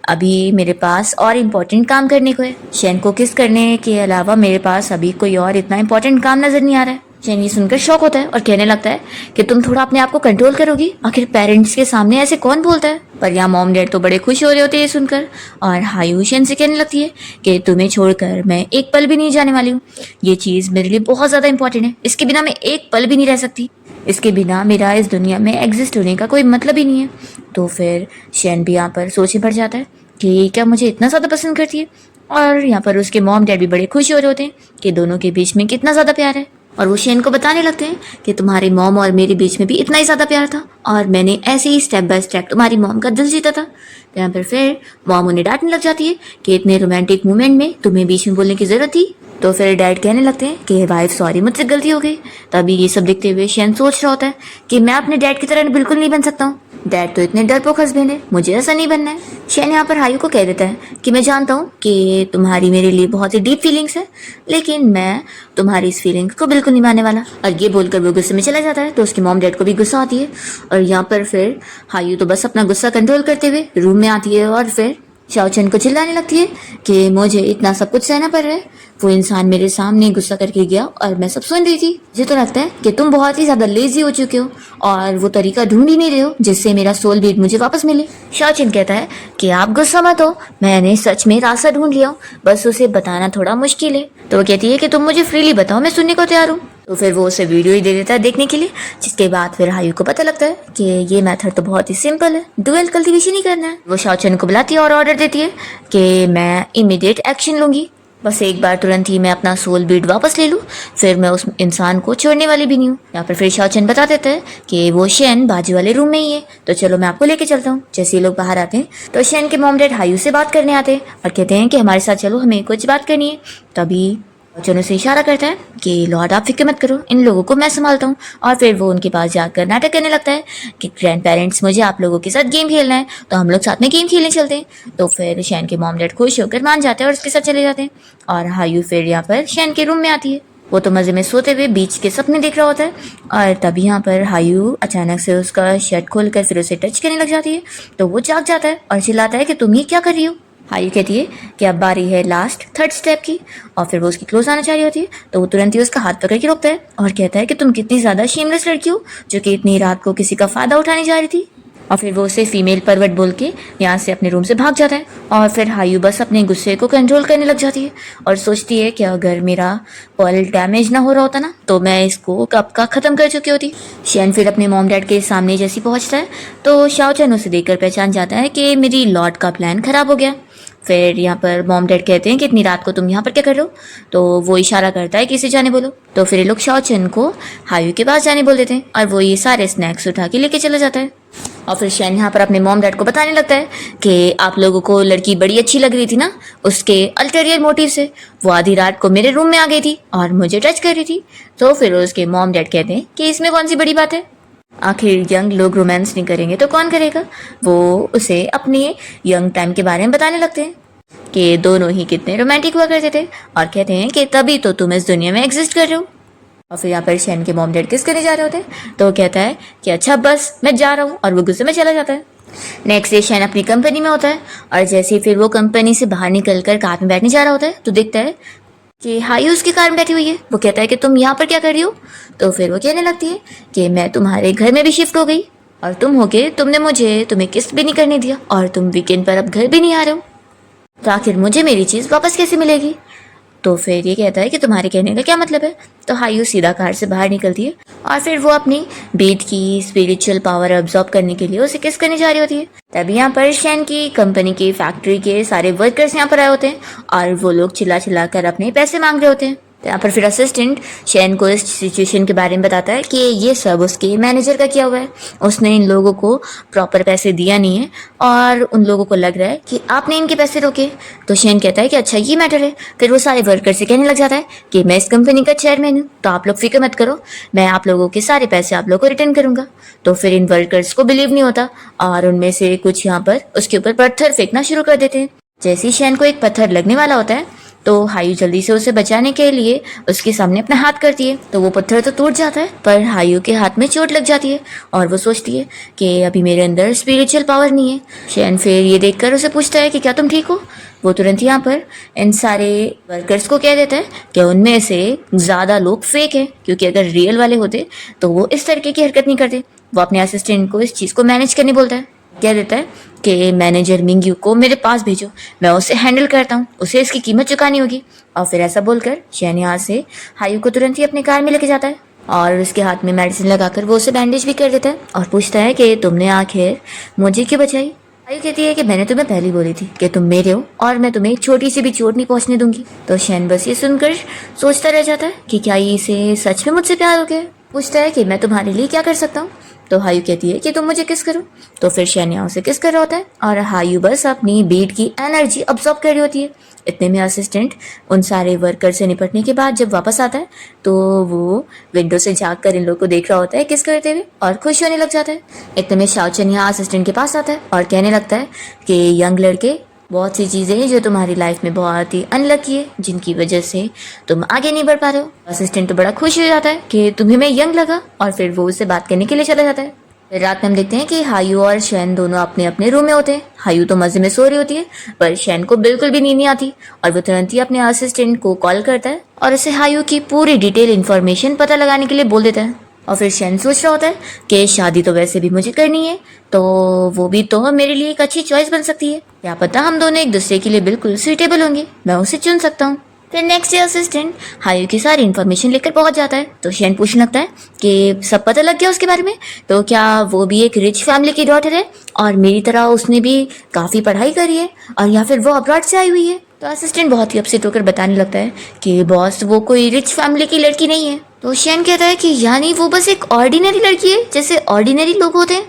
अभी मेरे पास और इम्पोर्टेंट काम करने को है। शेन को किस करने के अलावा मेरे पास अभी कोई और इतना इम्पोर्टेंट काम नजर नहीं आ रहा है। शेन ये सुनकर शॉक होता है और कहने लगता है कि तुम थोड़ा अपने आप को कंट्रोल करोगी, आखिर पेरेंट्स के सामने ऐसे कौन बोलता है। पर यहाँ मॉम डैड तो बड़े खुश हो रहे होते हैं ये सुनकर और हायू शेन से कहने लगती है कि तुम्हें छोड़कर मैं एक पल भी नहीं जाने वाली हूँ, ये चीज मेरे लिए बहुत ज्यादा इंपॉर्टेंट है, इसके बिना मैं एक पल भी नहीं रह सकती, इसके बिना मेरा इस दुनिया में एग्जिस्ट होने का कोई मतलब ही नहीं है। तो फिर शेन भी यहाँ पर सोच में पड़ जाता है कि क्या मुझे इतना ज्यादा पसंद करती है। और यहाँ पर उसके मॉम डैड भी बड़े खुश हो रहे होते हैं कि दोनों के बीच में कितना ज्यादा प्यार है। और वो शेन को बताने लगते हैं कि तुम्हारी मॉम और मेरे बीच में भी इतना ही ज्यादा प्यार था और मैंने ऐसे ही स्टेप बाय स्टेप तुम्हारी मॉम का दिल जीता था। तो यहाँ पर फिर मॉम उन्हें डांटने लग जाती है कि इतने रोमांटिक मोमेंट में तुम्हें बीच में बोलने की जरूरत थी। तो फिर डैड कहने लगते हैं कि वाइफ सॉरी मुझसे गलती हो गई। तभी ये सब देखते हुए शेन सोच रहा होता है कि मैं अपने डैड की तरह बिल्कुल नहीं बन सकता हूँ, डैड तो इतने डरपोक हस्बैंड है, मुझे ऐसा नहीं बनना है। शेन यहाँ पर हायू को कह देता है कि मैं जानता हूँ कि तुम्हारी मेरे लिए बहुत ही डीप फीलिंग्स है, लेकिन मैं तुम्हारी इस फीलिंग को बिल्कुल नहीं मानने वाला। और ये बोलकर वो गुस्से में चला जाता है। तो उसकी मॉम डैड को भी गुस्सा आती है और यहाँ पर फिर हायू तो बस अपना गुस्सा कंट्रोल करते हुए रूम में आती है और फिर शाओचेन को चिल्लाने लगती है कि मुझे इतना सब कुछ सहना पड़ रहा है, वो इंसान मेरे सामने गुस्सा करके गया और मैं सब सुन रही थी। मुझे तो लगता है कि तुम बहुत ही ज्यादा लेजी हो चुके हो और वो तरीका ढूंढ ही नहीं रहे हो जिससे मेरा सोल बीट मुझे वापस मिले। शाओचेन कहता है कि आप गुस्सा मत हो, मैंने सच में रास्ता ढूंढ लिया हूँ, बस उसे बताना थोड़ा मुश्किल है। तो वो कहती है कि तुम मुझे फ्रीली बताओ, मैं सुनने को तैयार हूँ। तो फिर वो उसे वीडियो ही दे देता है देखने के लिए, जिसके बाद फिर हायू को पता लगता है कि ये मेथड तो बहुत ही सिंपल है, डुअल कल्टीवेशन ही करना है। वो शाओचेन को बुलाती है और ऑर्डर देती है कि मैं इमीडिएट एक्शन लूंगी, बस एक बार तुरंत ही मैं अपना सोल बीड वापस ले लूँ, फिर मैं उस इंसान को छोड़ने वाली भी नहीं हूँ। यहाँ पर फिर शाओचेन बता देता है कि वो शेन बाजू वाले रूम में ही है, तो चलो मैं आपको लेके चलता हूँ। जैसे ये लोग बाहर आते हैं तो शेन के मॉम डैड हायू से बात करने आते हैं और कहते हैं कि हमारे साथ चलो, हमें कुछ बात करनी है। तभी चनो से इशारा करता है कि लॉर्ड आप फिक्र मत करो, इन लोगों को मैं संभालता हूँ। और फिर वो उनके पास जाकर नाटक करने लगता है कि ग्रैंड पेरेंट्स मुझे आप लोगों के साथ गेम खेलना है, तो हम लोग साथ में गेम खेलने चलते हैं। तो फिर शैन के मॉम डैड खुश होकर मान जाते हैं और उसके साथ चले जाते हैं। और हायू फिर यहाँ पर शैन के रूम में आती है। वो तो मजे में सोते हुए बीच के सपने देख रहा होता है। और तभी यहाँ पर हायू अचानक से उसका शर्ट खोलकर फिर उसे टच करने लग जाती है। तो वो जाग जाता है और चिल्लाता है कि तुम ये क्या कर रही हो। हायू कहती है कि अब बारी है लास्ट थर्ड स्टेप की। और फिर वो उसकी क्लोज आना चाह रही होती है, तो वो तुरंत ही उसका हाथ पकड़ के रोकता है और कहता है कि तुम कितनी ज्यादा शेमलेस लड़की हो जो कि इतनी रात को किसी का फायदा उठाने जा रही थी। और फिर वो उसे फीमेल परवट बोल के यहाँ से अपने रूम से भाग जाता है। और फिर हायू बस अपने गुस्से को कंट्रोल करने लग जाती है और सोचती है कि अगर मेरा पर्ल डैमेज ना हो रहा होता ना तो मैं इसको कब का ख़त्म कर चुकी होती। शैन फिर अपने मॉम डैड के सामने जैसी पहुँचता है तो शाओ चैन उसे देखकर पहचान जाता है कि मेरी लॉर्ड का प्लान खराब हो गया। फिर यहाँ पर मॉम डैड कहते हैं कि इतनी रात को तुम यहाँ पर क्या कर रहे हो। तो वो इशारा करता है कि इसे जाने बोलो। तो फिर ये लोग शाओ चैन को हायू के पास जाने बोल देते हैं और वो ये सारे स्नैक्स उठा के लेके चला जाता है। और फिर शैन यहाँ पर अपने मॉम डैड को बताने लगता है कि आप लोगों को लड़की बड़ी अच्छी लग रही थी ना, उसके अल्टेरियर मोटिव से वो आधी रात को मेरे रूम में आ गई थी और मुझे टच कर रही थी। तो फिर उसके मॉम डैड कहते हैं कि इसमें कौन सी बड़ी बात है, आखिर यंग लोग रोमांस नहीं करेंगे तो कौन करेगा। वो उसे अपने यंग टाइम के बारे में बताने लगते हैं कि दोनों ही कितने रोमांटिक हुआ करते थे और कहते हैं कि तभी तो तुम इस दुनिया में एग्जिस्ट कर रहे हो। और फिर यहाँ पर शैन के मॉम डैड किस करने जा रहे होते हैं तो वो कहता है कि अच्छा बस मैं जा रहा हूँ और वो गुस्से में चला जाता है। नेक्स्ट डे शैन अपनी कंपनी में होता है और जैसे ही फिर वो कंपनी से बाहर निकल कर कार में बैठने जा रहा होता है तो देखता है कि हायू उसकी कार में बैठी हुई है। वो कहता है कि तुम यहाँ पर क्या कर रही हो। तो फिर वो कहने लगती है कि मैं तुम्हारे घर में भी शिफ्ट हो गई और तुम हो के तुमने मुझे तुम्हें किस्त भी नहीं करने दिया और तुम वीकेंड पर अब घर भी नहीं आ रहे हो, तो आखिर मुझे मेरी चीज़ वापस कैसे मिलेगी। तो फिर ये कहता है कि तुम्हारे कहने का क्या मतलब है। तो हायू सीधा कार से बाहर निकलती है और फिर वो अपनी बीट की स्पिरिचुअल पावर अब्जॉर्ब करने के लिए उसे किस करने जा रही होती है। तभी यहाँ पर शैन की कंपनी की फैक्ट्री के सारे वर्कर्स यहाँ पर आए होते हैं और वो लोग चिल्ला चिल्ला कर अपने पैसे मांग रहे होते हैं। तो यहाँ पर फिर असिस्टेंट शैन को इस सिचुएशन के बारे में बताता है कि ये सब उसके मैनेजर का किया हुआ है, उसने इन लोगों को प्रॉपर पैसे दिया नहीं है और उन लोगों को लग रहा है कि आपने इनके पैसे रोके। तो शैन कहता है कि अच्छा ये मैटर है। फिर वो सारे वर्कर से कहने लग जाता है कि मैं इस कंपनी का चेयरमैन हूँ, तो आप लोग फिक्र मत करो, मैं आप लोगों के सारे पैसे आप लोग को रिटर्न करूँगा। तो फिर इन वर्कर्स को बिलीव नहीं होता और उनमें से कुछ यहाँ पर उसके ऊपर पत्थर फेंकना शुरू कर देते हैं। जैसे ही शैन को एक पत्थर लगने वाला होता है तो हायू जल्दी से उसे बचाने के लिए उसके सामने अपना हाथ करती है। तो वो पत्थर तो टूट जाता है पर हायू के हाथ में चोट लग जाती है और वो सोचती है कि अभी मेरे अंदर स्पिरिचुअल पावर नहीं है। शैन फिर ये देखकर उसे पूछता है कि क्या तुम ठीक हो। वो तुरंत यहाँ पर इन सारे वर्कर्स को कह देता है कि उनमें से ज़्यादा लोग फेक है, क्योंकि अगर रियल वाले होते तो वो इस तरीके की हरकत नहीं करते। वो अपने असिस्टेंट को इस चीज़ को मैनेज करने बोलता है, कह देता है कि मैनेजर मिंग्यू को मेरे पास भेजो, मैं उसे हैंडल करता हूँ, उसे इसकी कीमत चुकानी होगी। और फिर ऐसा बोलकर शैन यहाँ से हायू को तुरंत ही अपनी कार में लेके जाता है और उसके हाथ में मेडिसिन लगाकर वो उसे बैंडेज भी कर देता है और पूछता है कि तुमने आखिर मुझे क्यों बचाई। हायू कहती है कि मैंने तुम्हें पहले बोली थी कि तुम मेरे हो और मैं तुम्हें एक छोटी सी भी चोट नहीं पहुंचने दूंगी। तो शैन बस ये सुनकर सोचता रह जाता है कि क्या ये इसे सच में मुझसे प्यार हो गया। पूछता है कि मैं तुम्हारे लिए क्या कर सकता हूँ। तो हायू कहती है कि तुम मुझे किस करो। तो फिर शैन यहाँ उसे किस कर रहा होता है और हायू बस अपनी बीट की एनर्जी अब्सॉर्ब कर रही होती है। इतने में असिस्टेंट उन सारे वर्कर से निपटने के बाद जब वापस आता है तो वो विंडो से झाँक कर इन लोग को देख रहा होता है किस करते हुए और खुश होने लग जाता है। इतने में शाओ चैन यहाँ असिस्टेंट के पास आता है और कहने लगता है कि यंग लड़के, बहुत सी चीज़ें हैं जो तुम्हारी लाइफ में बहुत ही अनलकी है, जिनकी वजह से तुम आगे नहीं बढ़ पा रहे हो। असिस्टेंट तो बड़ा खुश हो जाता है कि तुम्हें मैं यंग लगा और फिर वो उससे बात करने के लिए चला जाता है। फिर रात में हम देखते हैं कि हायू और शैन दोनों अपने अपने रूम में होते हैं। हायू तो मजे में सो रही होती है पर शैन को बिल्कुल भी नींद नहीं आती और वो तुरंत ही अपने असिस्टेंट को कॉल करता है और उसे हायू की पूरी डिटेल इन्फॉर्मेशन पता लगाने के लिए बोल देता है। और फिर शैन सोच रहा होता है कि शादी तो वैसे भी मुझे करनी है, तो वो भी तो मेरे लिए एक अच्छी चॉइस बन सकती है, क्या पता हम दोनों एक दूसरे के लिए बिल्कुल सूटेबल होंगे, मैं उसे चुन सकता हूँ। फिर नेक्स्ट डे असिस्टेंट हायू की सारी इन्फॉर्मेशन लेकर पहुंच जाता है। तो शैन पूछने लगता है कि सब पता लग गया उसके बारे में, तो क्या वो भी एक रिच फैमिली की डॉटर है और मेरी तरह उसने भी काफ़ी पढ़ाई करी है और या फिर वो अब्रॉड से आई हुई है। तो असिस्टेंट बहुत ही अपसेट होकर बताने लगता है कि बॉस वो कोई रिच फैमिली की लड़की नहीं है। तो शैन कहता है कि यानी वो बस एक ऑर्डिनरी लड़की है जैसे ऑर्डिनरी लोग होते हैं।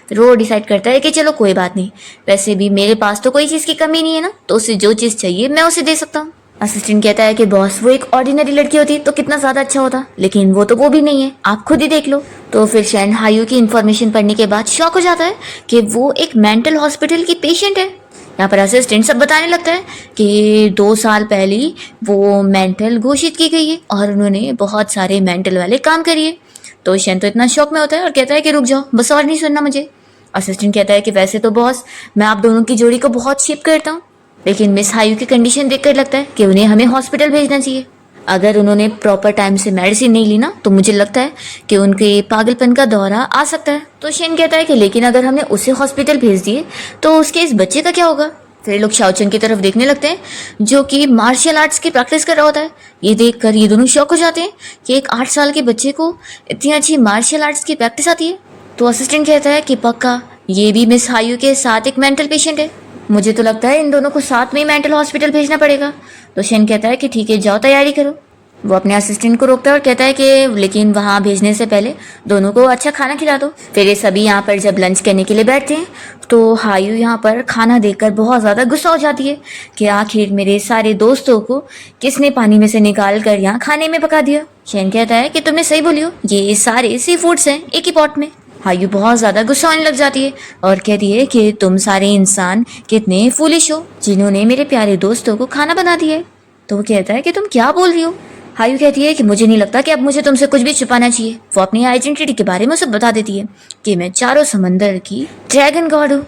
फिर वो डिसाइड करता है कि चलो कोई बात नहीं, वैसे भी मेरे पास तो कोई चीज़ की कमी नहीं है ना, तो उसे जो चीज़ चाहिए मैं उसे दे सकता हूँ। असिस्टेंट कहता है कि बॉस वो एक ऑर्डिनरी लड़की होती तो कितना ज्यादा अच्छा होता, लेकिन वो भी नहीं है, आप खुद ही देख लो। तो फिर शैन हायू की इन्फॉर्मेशन पढ़ने के बाद शॉक हो जाता है कि वो एक मेंटल हॉस्पिटल की पेशेंट है। यहाँ पर असिस्टेंट सब बताने लगता है कि 2 साल पहले वो मेंटल घोषित की गई है और उन्होंने बहुत सारे मेंटल वाले काम करिए। तो शैन तो इतना शौक में होता है और कहता है कि रुक जाओ, बस और नहीं सुनना मुझे। असिस्टेंट कहता है कि वैसे तो बॉस मैं आप दोनों की जोड़ी को बहुत शिप करता हूँ, लेकिन मिस हायू की कंडीशन देखकर लगता है कि उन्हें हमें हॉस्पिटल भेजना चाहिए। अगर उन्होंने प्रॉपर टाइम से मेडिसिन नहीं ली ना तो मुझे लगता है कि उनके पागलपन का दौरा आ सकता है। तो शेन कहता है कि लेकिन अगर हमने उसे हॉस्पिटल भेज दिए तो उसके इस बच्चे का क्या होगा। फिर लोग शाओचन की तरफ देखने लगते हैं जो कि मार्शल आर्ट्स की प्रैक्टिस कर रहा होता है। ये देखकर ये दोनों शॉक हो जाते हैं कि एक 8 साल के बच्चे को इतनी अच्छी मार्शल आर्ट्स की प्रैक्टिस आती है। तो असिस्टेंट कहता है कि पक्का ये भी मिस हायू के साथ एक मेंटल पेशेंट है, मुझे तो लगता है इन दोनों को साथ में ही मेंटल हॉस्पिटल भेजना पड़ेगा। तो शेन कहता है कि ठीक है, जाओ तैयारी करो। वो अपने असिस्टेंट को रोकता है और कहता है कि लेकिन वहाँ भेजने से पहले दोनों को अच्छा खाना खिला दो। फिर ये सभी यहाँ पर जब लंच करने के लिए बैठते हैं तो हायू यहाँ पर खाना देखकर बहुत ज़्यादा गुस्सा हो जाती है कि आखिर मेरे सारे दोस्तों को किसने पानी में से निकाल कर यहाँ खाने में पका दिया। शेन कहता है कि तुमने सही बोली हो, ये सारे सी फूड्स हैं एक ही पॉट में। हायू बहुत ज़्यादा गुस्सा होने लग जाती है और कहती है कि तुम सारे इंसान कितने फूलिश हो जिन्होंने मेरे प्यारे दोस्तों को खाना बना दिया है। तो वो कहता है कि तुम क्या बोल रही हो। हायू कहती है कि मुझे नहीं लगता कि अब मुझे तुमसे कुछ भी छुपाना चाहिए। वो अपनी आइडेंटिटी के बारे में उसे बता देती है कि मैं चारों समंदर की ड्रैगन गॉड हूँ।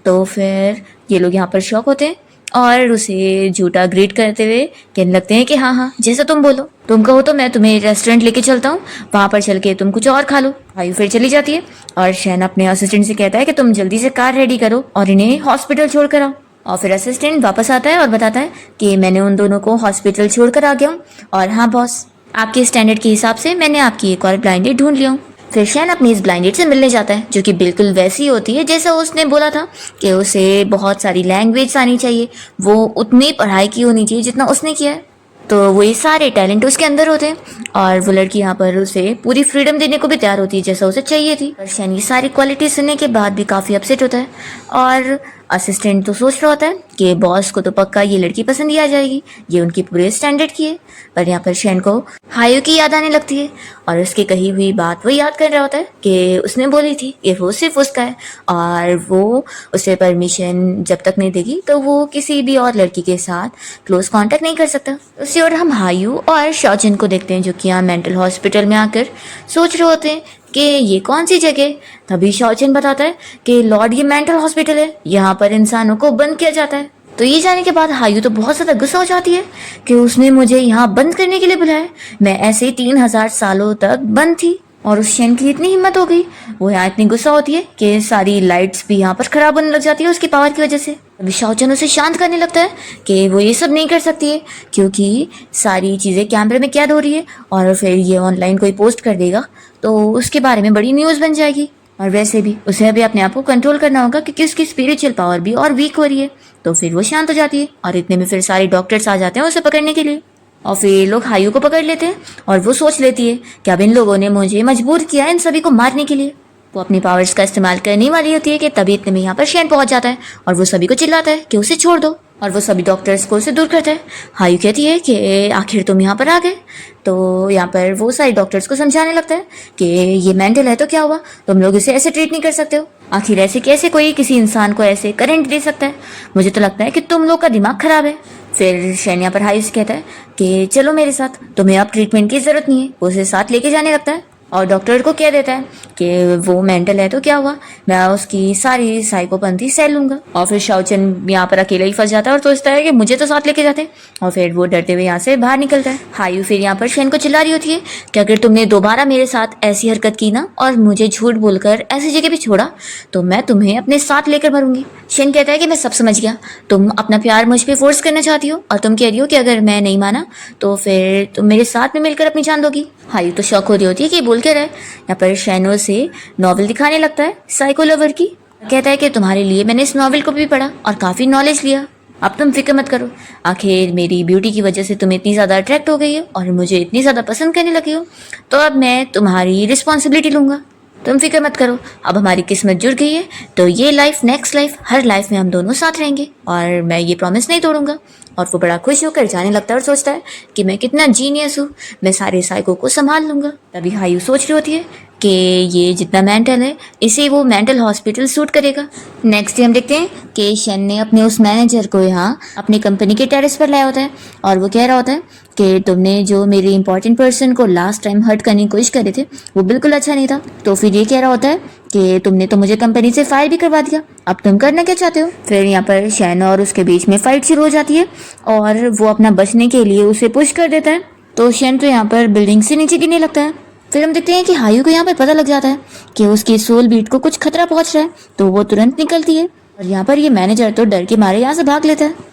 तो फिर ये लोग यहाँ पर शॉक होते हैं और उसे झूठा ग्रीट करते हुए कहने लगते हैं कि हाँ हाँ जैसा तुम बोलो, तुम कहो तो मैं तुम्हें रेस्टोरेंट लेके चलता हूँ, वहाँ पर चल के तुम कुछ और खा लो। हायू फिर चली जाती है और शैन अपने असिस्टेंट से कहता है कि तुम जल्दी से कार रेडी करो और इन्हें हॉस्पिटल छोड़ कर आओ। और फिर असिस्टेंट वापस आता है और बताता है कि मैंने उन दोनों को हॉस्पिटल छोड़ कर आ गया हूँ और हाँ बॉस, आपके स्टैंडर्ड के हिसाब से मैंने आपकी एक और ब्लाइंड डेट ढूंढ लिया हूँ। फिर शैन अपनी इस ब्लाइंड डेट से मिलने जाता है जो कि बिल्कुल वैसी होती है जैसा उसने बोला था कि उसे बहुत सारी लैंग्वेज आनी चाहिए, वो उतनी पढ़ाई की होनी चाहिए जितना उसने किया है। तो वो ये सारे टैलेंट उसके अंदर होते हैं और वो लड़की यहाँ पर उसे पूरी फ्रीडम देने को भी तैयार होती है जैसा उसे चाहिए थी। पर शैन ये सारी क्वालिटी सुनने के बाद भी काफ़ी अपसेट होता है और असिस्टेंट तो सोच रहा होता है कि बॉस को तो पक्का ये लड़की पसंद ही आ जाएगी, ये उनकी पूरे स्टैंडर्ड की है। पर यहाँ पर शैन को हायू की याद आने लगती है और उसकी कही हुई बात वो याद कर रहा होता है कि उसने बोली थी कि वो सिर्फ उसका है और वो उसे परमिशन जब तक नहीं देगी तो वो किसी भी और लड़की के साथ क्लोज कांटेक्ट नहीं कर सकता। उसी और हम हायू और शाओचन को देखते हैं जो कि यहाँ मेंटल हॉस्पिटल में आकर सोच रहे होते हैं कि ये कौन सी जगह। तभी शाओचन बताता है कि लॉर्ड ये मेंटल हॉस्पिटल है, यहाँ पर इंसानों को बंद किया जाता है। तो ये जाने के बाद हायू तो बहुत ज़्यादा गुस्सा हो जाती है कि उसने मुझे यहाँ बंद करने के लिए बुलाया, मैं ऐसे ही 3000 सालों तक बंद थी। और उस शैन की इतनी हिम्मत हो गई, वो यहाँ इतनी गुस्सा होती है कि सारी लाइट्स भी यहाँ पर खराब होने लग जाती है उसकी पावर की वजह से। अभी शाओचन उसे शांत करने लगता है कि वो ये सब नहीं कर सकती है क्योंकि सारी चीज़ें कैमरे में कैद हो रही है और फिर ये ऑनलाइन कोई पोस्ट कर देगा तो उसके बारे में बड़ी न्यूज़ बन जाएगी। और वैसे भी उसे अभी अपने आप को कंट्रोल करना होगा क्योंकि उसकी स्पिरिचुअल पावर भी और वीक हो रही है। तो फिर वो शांत हो जाती है और इतने में फिर सारे डॉक्टर्स आ जाते हैं उसे पकड़ने के लिए और फिर लोग हायू को पकड़ लेते हैं और वो सोच लेती है कि अब इन लोगों ने मुझे मजबूर किया इन सभी को मारने के लिए। वो अपनी पावर्स का इस्तेमाल करने वाली होती है कि तभी इतने में यहाँ पर शैन पहुंच जाता है और वो सभी को चिल्लाता है कि उसे छोड़ दो और वो सभी डॉक्टर्स को उसे दूर करता है। हायू कहती है कि आखिर तुम यहाँ पर आ गए। तो यहाँ पर वो सारे डॉक्टर्स को समझाने लगता है कि ये मेंटल है तो क्या हुआ, तुम लोग इसे ऐसे ट्रीट नहीं कर सकते हो, आखिर ऐसे कैसे कोई किसी इंसान को ऐसे करंट दे सकता है, मुझे तो लगता है कि तुम लोग का दिमाग खराब है। फिर शैन यहाँ पर हायू से कहता है कि चलो मेरे साथ, तुम्हें अब ट्रीटमेंट की जरूरत नहीं है। वो उसे साथ लेके जाने लगता है और डॉक्टर को कह देता है कि वो मेंटल है तो क्या हुआ, मैं उसकी सारी साइकोपंथी सह लूंगा। और फिर शाओचन यहाँ पर अकेला ही फंस जाता है और सोचता है कि मुझे तो साथ लेके जाते और फिर वो डरते हुए यहाँ से बाहर निकलता है। हायू फिर यहाँ पर शैन को चिल्ला रही होती है कि अगर तुमने दोबारा मेरे साथ ऐसी हरकत की ना और मुझे झूठ बोलकर ऐसी जगह पे छोड़ा तो मैं तुम्हें अपने साथ लेकर मरूंगी। शैन कहता है कि मैं सब समझ गया, तुम अपना प्यार मुझ पे फोर्स करना चाहती हो और तुम कह रही हो कि अगर मैं नहीं माना तो फिर तुम मेरे साथ में मिलकर अपनी जान दोगी। हायू तो शौक हो रही होती है कि बोल के रहे। यहाँ पर शैनो से नॉवल दिखाने लगता है साइको लवर की, कहता है कि तुम्हारे लिए मैंने इस नॉवल को भी पढ़ा और काफ़ी नॉलेज लिया, अब तुम फिक्र मत करो, आखिर मेरी ब्यूटी की वजह से तुम इतनी ज़्यादा अट्रैक्ट हो गई हो और मुझे इतनी ज़्यादा पसंद करने लगी हो तो अब मैं तुम्हारी रिस्पॉन्सिबिलिटी लूँगा, तुम फिक्र मत करो, अब हमारी किस्मत जुड़ गई है तो ये लाइफ नेक्स्ट लाइफ हर लाइफ में हम दोनों साथ रहेंगे और मैं ये प्रॉमिस नहीं तोड़ूंगा। और वो बड़ा खुश होकर जाने लगता है और सोचता है कि मैं कितना जीनियस हूँ, मैं सारे साइको को संभाल लूंगा। तभी हायू सोच रही होती है कि ये जितना मेंटल है इसे वो मेंटल हॉस्पिटल सूट करेगा। नेक्स्ट डे हम देखते हैं कि शन ने अपने उस मैनेजर को यहाँ अपनी कंपनी के टेरेस पर लाया होता है और वो कह रहा होता है कि तुमने जो मेरे इंपॉर्टेंट पर्सन को लास्ट टाइम हर्ट करने की कोशिश करे थे वो बिल्कुल अच्छा नहीं था। तो फिर ये कह रहा होता है कि तुमने तो मुझे कंपनी से फायर भी करवा दिया, अब तुम करना क्या चाहते हो। फिर यहाँ पर शैन और उसके बीच में फाइट शुरू हो जाती है और वो अपना बचने के लिए उसे पुश कर देता है। तो शैन तो यहाँ पर बिल्डिंग से नीचे गिरने लगता है। फिर हम देखते हैं कि हायू को यहाँ पर पता लग जाता है कि उसकी सोल बीट को कुछ खतरा पहुंच रहा है, तो वो तुरंत निकलती है और यहाँ पर ये मैनेजर तो डर के मारे यहाँ से भाग लेता है।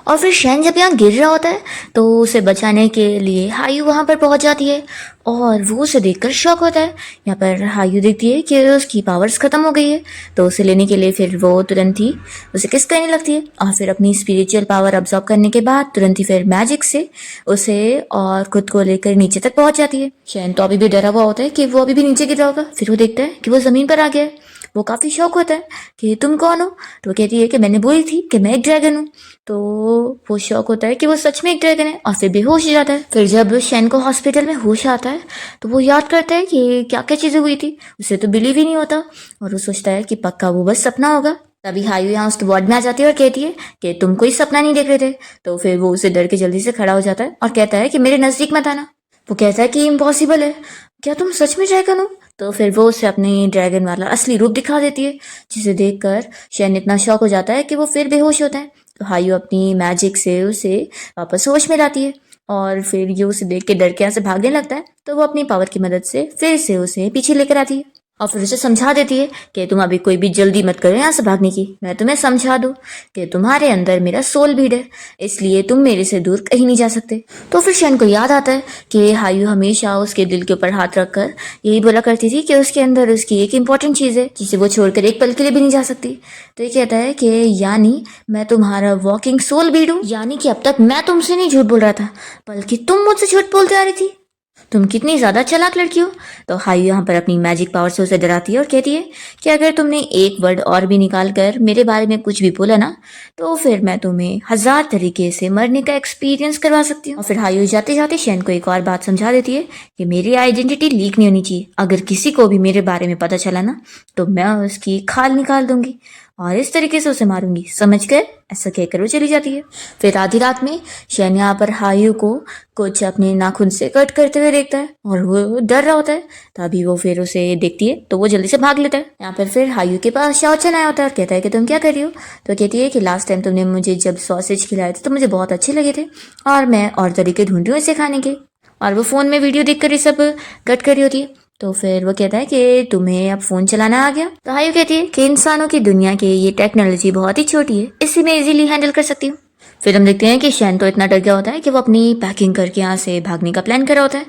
और फिर शैन जब यहाँ गिर रहा होता है तो उसे बचाने के लिए हायू वहां पर पहुंच जाती है और वो उसे देखकर शॉक होता है। यहाँ पर हायू देखती है कि उसकी पावर्स खत्म हो गई है, तो उसे लेने के लिए फिर वो तुरंत ही उसे किस करने लगती है और फिर अपनी स्पिरिचुअल पावर अब्सॉर्ब करने के बाद तुरंत ही फिर मैजिक से उसे और खुद को लेकर नीचे तक पहुंच जाती है। शैन तो अभी भी डरा हुआ होता है कि वो अभी भी नीचे गिर रहा होगा। फिर वो देखता है कि वो जमीन पर आ गया है। वो काफी शौक होता है कि तुम कौन हो। तो वो कहती है कि मैंने बोली थी कि मैं एक ड्रैगन हूँ। तो वो शौक होता है कि वो सच में एक ड्रैगन है और फिर बेहोश हो जाता है। फिर जब शैन को हॉस्पिटल में होश आता है तो वो याद करता है कि क्या क्या चीजें हुई थी, उसे तो बिलीव ही नहीं होता और वो सोचता है कि पक्का वो बस सपना होगा। तभी हायू यहाँ उस वार्ड में आ जाती है और कहती है कि तुम कोई सपना नहीं देख रहे थे। तो फिर वो उसे डर के जल्दी से खड़ा हो जाता है और कहता है कि मेरे नजदीक मत आना। वो कहता है कि इम्पॉसिबल है, क्या तुम सच में ड्रैगन हो। तो फिर वो उसे अपनी ड्रैगन वाला असली रूप दिखा देती है, जिसे देखकर शैन इतना शॉक हो जाता है कि वो फिर बेहोश होता है। तो हायू अपनी मैजिक से उसे वापस होश में लाती है और फिर ये उसे देख के डर के यहाँ से भागने लगता है। तो वो अपनी पावर की मदद से फिर से उसे पीछे लेकर आती है और फिर उसे समझा देती है कि तुम अभी कोई भी जल्दी मत करो यहाँ से भागने की, मैं तुम्हें समझा दूं कि तुम्हारे अंदर मेरा सोल बीड है, इसलिए तुम मेरे से दूर कहीं नहीं जा सकते। तो फिर शैन को याद आता है कि हायू हमेशा उसके दिल के ऊपर हाथ रखकर यही बोला करती थी कि उसके अंदर उसकी एक इम्पोर्टेंट चीज है जिसे वो छोड़कर एक पल के लिए भी नहीं जा सकती। तो ये कहता है कि यानी मैं तुम्हारा वॉकिंग सोल बीड हूँ, यानी कि अब तक मैं तुमसे नहीं झूठ बोल रहा था बल्कि तुम मुझसे झूठ बोलते आ रही थी। तुम कितनी ज्यादा चालाक लड़की हो। तो हायू यहाँ पर अपनी मैजिक पावर से उसे डराती है और कहती है कि अगर तुमने एक वर्ड और भी निकाल कर मेरे बारे में कुछ भी बोला ना तो फिर मैं तुम्हें 1000 तरीके से मरने का एक्सपीरियंस करवा सकती हूँ। और फिर हायू जाते जाते शैन को एक और बात समझा देती है कि मेरी आइडेंटिटी लीक नहीं होनी चाहिए, अगर किसी को भी मेरे बारे में पता चला ना तो मैं उसकी खाल निकाल दूंगी और इस तरीके से उसे मारूंगी, समझ गए। ऐसा कहकर वो चली जाती है। फिर आधी रात में शैन यहाँ पर हायू को कुछ अपने नाखून से कट करते हुए देखता है और वो डर रहा होता है। तभी वो फिर उसे देखती है तो वो जल्दी से भाग लेता है। यहाँ पर फिर हायू के पास शाओचन आया होता है और कहता है कि तुम क्या कर रही हो। तो कहती है कि लास्ट टाइम तुमने मुझे जब सॉसेज खिलाए थे तो मुझे बहुत अच्छे लगे थे और मैं और तरीके ढूंढ रही हूँ इसे खाने के। और वो फोन में वीडियो देखकर ये सब कट कर रही होती है। तो फिर वो कहता है कि तुम्हें अब फोन चलाना आ गया। तो हायू कहती है कि इंसानों की दुनिया की ये टेक्नोलॉजी बहुत ही छोटी है, इसे मैं इजीली हैंडल कर सकती हूँ। फिर हम देखते हैं कि शैन तो इतना डर गया होता है कि वो अपनी पैकिंग करके यहाँ से भागने का प्लान कर रहा होता है।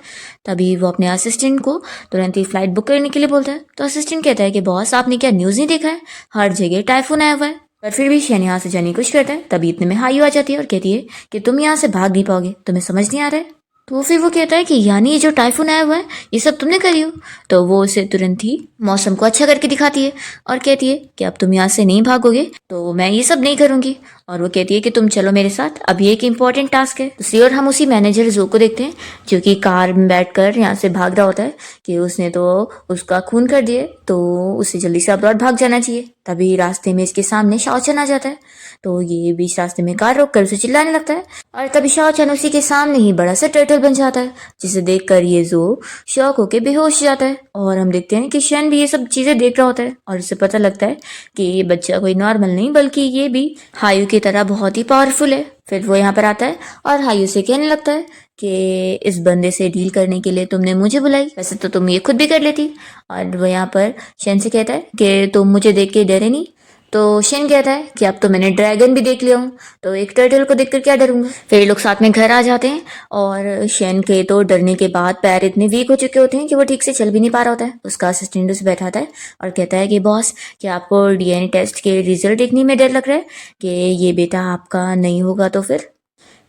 तभी वो अपने असिस्टेंट को तुरंत ही फ्लाइट बुक करने के लिए बोलता है। तो असिस्टेंट कहता है कि बॉस आपने क्या न्यूज़ नहीं देखा है, हर जगह टाइफून आया हुआ है। पर फिर भी शैन यहाँ से जाने की कोशिश करता है। तभी इतने में हायू आ जाती है और कहती है कि तुम यहाँ से भाग नहीं पाओगे, तुम्हें समझ नहीं आ रहा है। तो फिर वो कहता है कि यानी ये जो टाइफून आया हुआ है ये सब तुमने करी हो। तो वो उसे तुरंत ही मौसम को अच्छा करके दिखाती है और कहती है कि अब तुम यहाँ से नहीं भागोगे तो मैं ये सब नहीं करूंगी। और वो कहती है कि तुम चलो मेरे साथ, अभी एक इम्पोर्टेंट टास्क है। दूसरी ओर हम उसी मैनेजर जो को देखते हैं जो कि कार में बैठकर यहाँ से भाग रहा होता है कि उसने तो उसका खून कर दिया, तो उसे जल्दी से अब्रॉड भाग जाना चाहिए। तभी रास्ते में इसके सामने शाओचन आ जाता है। तो ये बीच रास्ते में कार रोक कर उसे चिल्लाने लगता है और तभी शाओचन उसी के सामने ही बड़ा सा टर्टल बन जाता है, जिसे देखकर ये जो शॉक होके बेहोश हो जाता है। और हम देखते हैं कि शैन भी ये सब चीजें देख रहा होता है और उसे पता लगता है कि ये बच्चा कोई नॉर्मल नहीं बल्कि ये भी हायू की तरह बहुत ही पावरफुल है। फिर वो यहाँ पर आता है और हायू से कहने लगता है कि इस बंदे से डील करने के लिए तुमने मुझे बुलाई, वैसे तो तुम ये खुद भी कर लेती। और वो यहाँ पर शैन से कहता है कि तुम मुझे देख के डरे नहीं। तो शेन कहता है कि अब तो मैंने ड्रैगन भी देख लिया हूँ, तो एक टर्टल को देखकर क्या डरूंगा। फिर ये लोग साथ में घर आ जाते हैं और शेन के तो डरने के बाद पैर इतने वीक हो चुके होते हैं कि वो ठीक से चल भी नहीं पा रहा होता है। उसका असिस्टेंट उसे बैठाता है और कहता है कि बॉस, क्या आपको डीएनए टेस्ट के रिजल्ट देखने में डर लग रहा है कि ये बेटा आपका नहीं होगा। तो फिर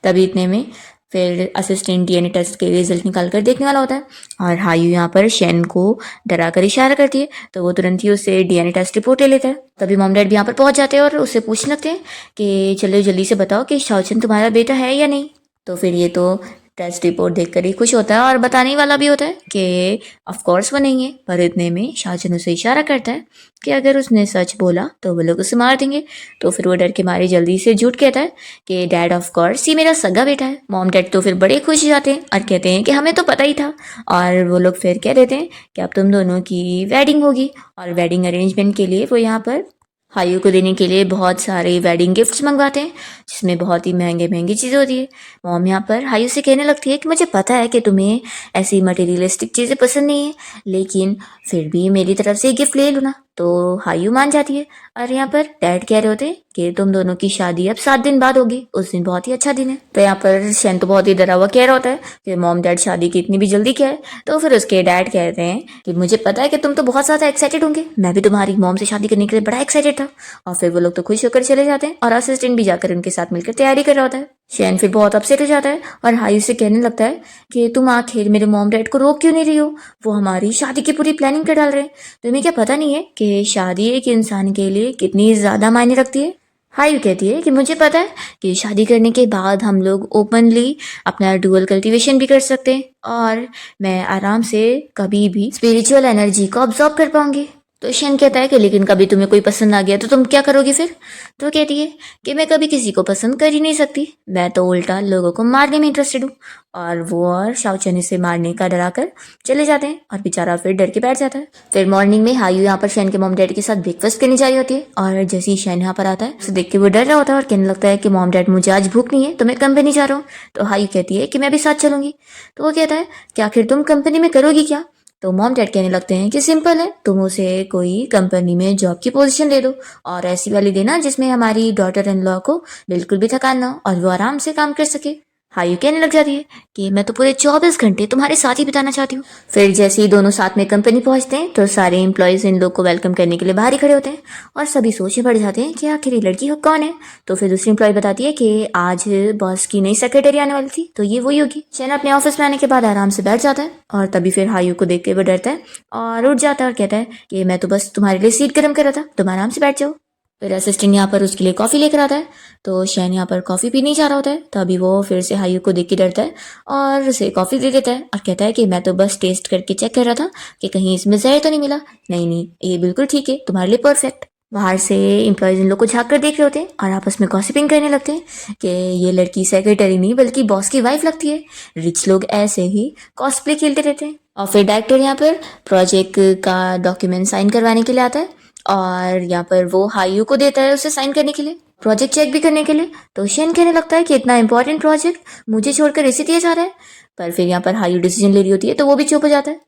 तभी इतने में फिर असिस्टेंट डीएनए टेस्ट के रिजल्ट निकाल कर देखने वाला होता है और हायू यहाँ पर शेन को डरा कर इशारा करती है, तो वो तुरंत ही उससे डीएनए टेस्ट रिपोर्ट ले लेता है। तभी मॉम डैड भी यहाँ पर पहुंच जाते हैं और उससे पूछने लगते हैं कि चलो जल्दी से बताओ कि शाओचन तुम्हारा बेटा है या नहीं। तो फिर ये तो टेस्ट रिपोर्ट देखकर ही खुश होता है और बताने वाला भी होता है कि ऑफ कोर्स वो नहीं है, पर इतने में शाओचन उसे इशारा करता है कि अगर उसने सच बोला तो वो लोग उसे मार देंगे। तो फिर वो डर के मारे जल्दी से झूठ कहता है कि डैड ऑफ कोर्स ये मेरा सगा बेटा है। मॉम डैड तो फिर बड़े खुश हो जाते हैं और कहते हैं कि हमें तो पता ही था। और वो लोग फिर कह देते हैं कि अब तुम दोनों की वेडिंग होगी। और वेडिंग अरेंजमेंट के लिए वो यहाँ पर हायू को देने के लिए बहुत सारे वेडिंग गिफ्ट्स मंगवाते हैं, जिसमें बहुत ही महंगे महंगी चीज़ें होती है। मॉम यहाँ पर हायू से कहने लगती है कि मुझे पता है कि तुम्हें ऐसी मटेरियलिस्टिक चीज़ें पसंद नहीं है, लेकिन फिर भी मेरी तरफ से गिफ्ट ले लो ना। तो हायू मान जाती है। और यहाँ पर डैड कह रहे होते हैं कि तुम दोनों की शादी अब 7 दिन बाद होगी, उस दिन बहुत ही अच्छा दिन है। तो यहाँ पर शेन तो बहुत ही डरा हुआ कह रहा होता है कि मॉम डैड शादी की इतनी भी जल्दी क्या है। तो फिर उसके डैड कहते हैं कि मुझे पता है कि तुम तो बहुत ज़्यादा एक्साइटेड होंगे, मैं भी तुम्हारी मॉम से शादी करने के लिए बड़ा एक्साइटेड था। और फिर वो लोग तो खुश होकर चले जाते हैं और असिस्टेंट भी जाकर उनके साथ मिलकर तैयारी कर रहा होता है। शेन फिर बहुत अपसेट हो जाता है और हायू से कहने लगता है कि तुम आखिर मेरे मॉम डैड को रोक क्यों नहीं रही हो, वो हमारी शादी की पूरी प्लानिंग कर डाल रहे हैं। तुम्हें क्या पता नहीं है कि शादी एक इंसान के लिए कितनी ज़्यादा मायने रखती है। हायू कहती है कि मुझे पता है कि शादी करने के बाद हम लोग ओपनली अपना डुअल कल्टीवेशन भी कर सकते हैं और मैं आराम से कभी भी स्पिरिचुअल एनर्जी को ऑब्जॉर्व कर पाऊंगी। तो शेन कहता है कि लेकिन कभी तुम्हें कोई पसंद आ गया तो तुम क्या करोगी फिर। तो कहती है कि मैं कभी किसी को पसंद कर ही नहीं सकती, मैं तो उल्टा लोगों को मारने में इंटरेस्टेड हूँ। और वो और शाओचन इसे मारने का डरा कर चले जाते हैं और बेचारा फिर डर के बैठ जाता है। फिर मॉर्निंग में हायू यहाँ पर शेन के मॉम डैड के साथ ब्रेकफास्ट करने जा रही होती है और जैसे ही शेन यहाँ पर आता है उसे देख के वो डर रहा होता है और कहने लगता है कि मॉम डैड मुझे आज भूख नहीं है तो मैं कंपनी जा रहा हूँ। तो हायू कहती है कि मैं भी साथ चलूंगी। तो वो कहता है कि आखिर तुम कंपनी में करोगी क्या। तो मॉम डैड कहने लगते हैं कि सिंपल है, तुम उसे कोई कंपनी में जॉब की पोजीशन दे दो और ऐसी वाली देना जिसमें हमारी डॉटर इन लॉ को बिल्कुल भी थकान ना हो और वो आराम से काम कर सके। हायू कहने लग जाती है कि मैं तो पूरे 24 घंटे तुम्हारे साथ ही बिताना चाहती हूँ। फिर जैसे ही दोनों साथ में कंपनी पहुंचते हैं तो सारे एम्प्लॉयज इन लोग को वेलकम करने के लिए बाहर ही खड़े होते हैं और सभी सोच में पड़ जाते हैं कि आखिर ये लड़की कौन है। तो फिर दूसरी एम्प्लॉय बताती है कि आज बॉस की नई सेक्रेटरी आने वाली थी, तो ये वही होगी। शेन अपने ऑफिस में आने के बाद आराम से बैठ जाता है और तभी फिर हायू को देख के वो डरता है और उठ जाता है और कहता है कि मैं तो बस तुम्हारे लिए सीट गर्म कर रहा था, तुम आराम से बैठ जाओ। फिर असिस्टेंट यहाँ पर उसके लिए कॉफ़ी लेकर आता है। तो शेन यहाँ पर कॉफ़ी पीने जा रहा होता है, तभी वो फिर से हायू को देख के डरता है और उसे कॉफ़ी दे देता है और कहता है कि मैं तो बस टेस्ट करके चेक कर रहा था कि कहीं इसमें जहर तो नहीं मिला। नहीं नहीं, ये बिल्कुल ठीक है, तुम्हारे लिए परफेक्ट। बाहर से एम्प्लॉयज इन लोग को झाँक कर देख रहे होते हैं और आपस में गॉसिपिंग करने लगते हैं कि ये लड़की सेक्रेटरी नहीं बल्कि बॉस की वाइफ लगती है। रिच लोग ऐसे ही कॉस्प्ले खेलते रहते हैं। और फिर डायरेक्टर यहाँ पर प्रोजेक्ट का डॉक्यूमेंट साइन करवाने के लिए आता है और यहाँ पर वो हायू को देता है उसे साइन करने के लिए, प्रोजेक्ट चेक भी करने के लिए। तो शेन कहने लगता है कि इतना इंपॉर्टेंट प्रोजेक्ट मुझे छोड़कर इसे दिया जा रहा है। पर फिर यहाँ पर हायू डिसीजन ले रही होती है तो वो भी चुप हो जाता है।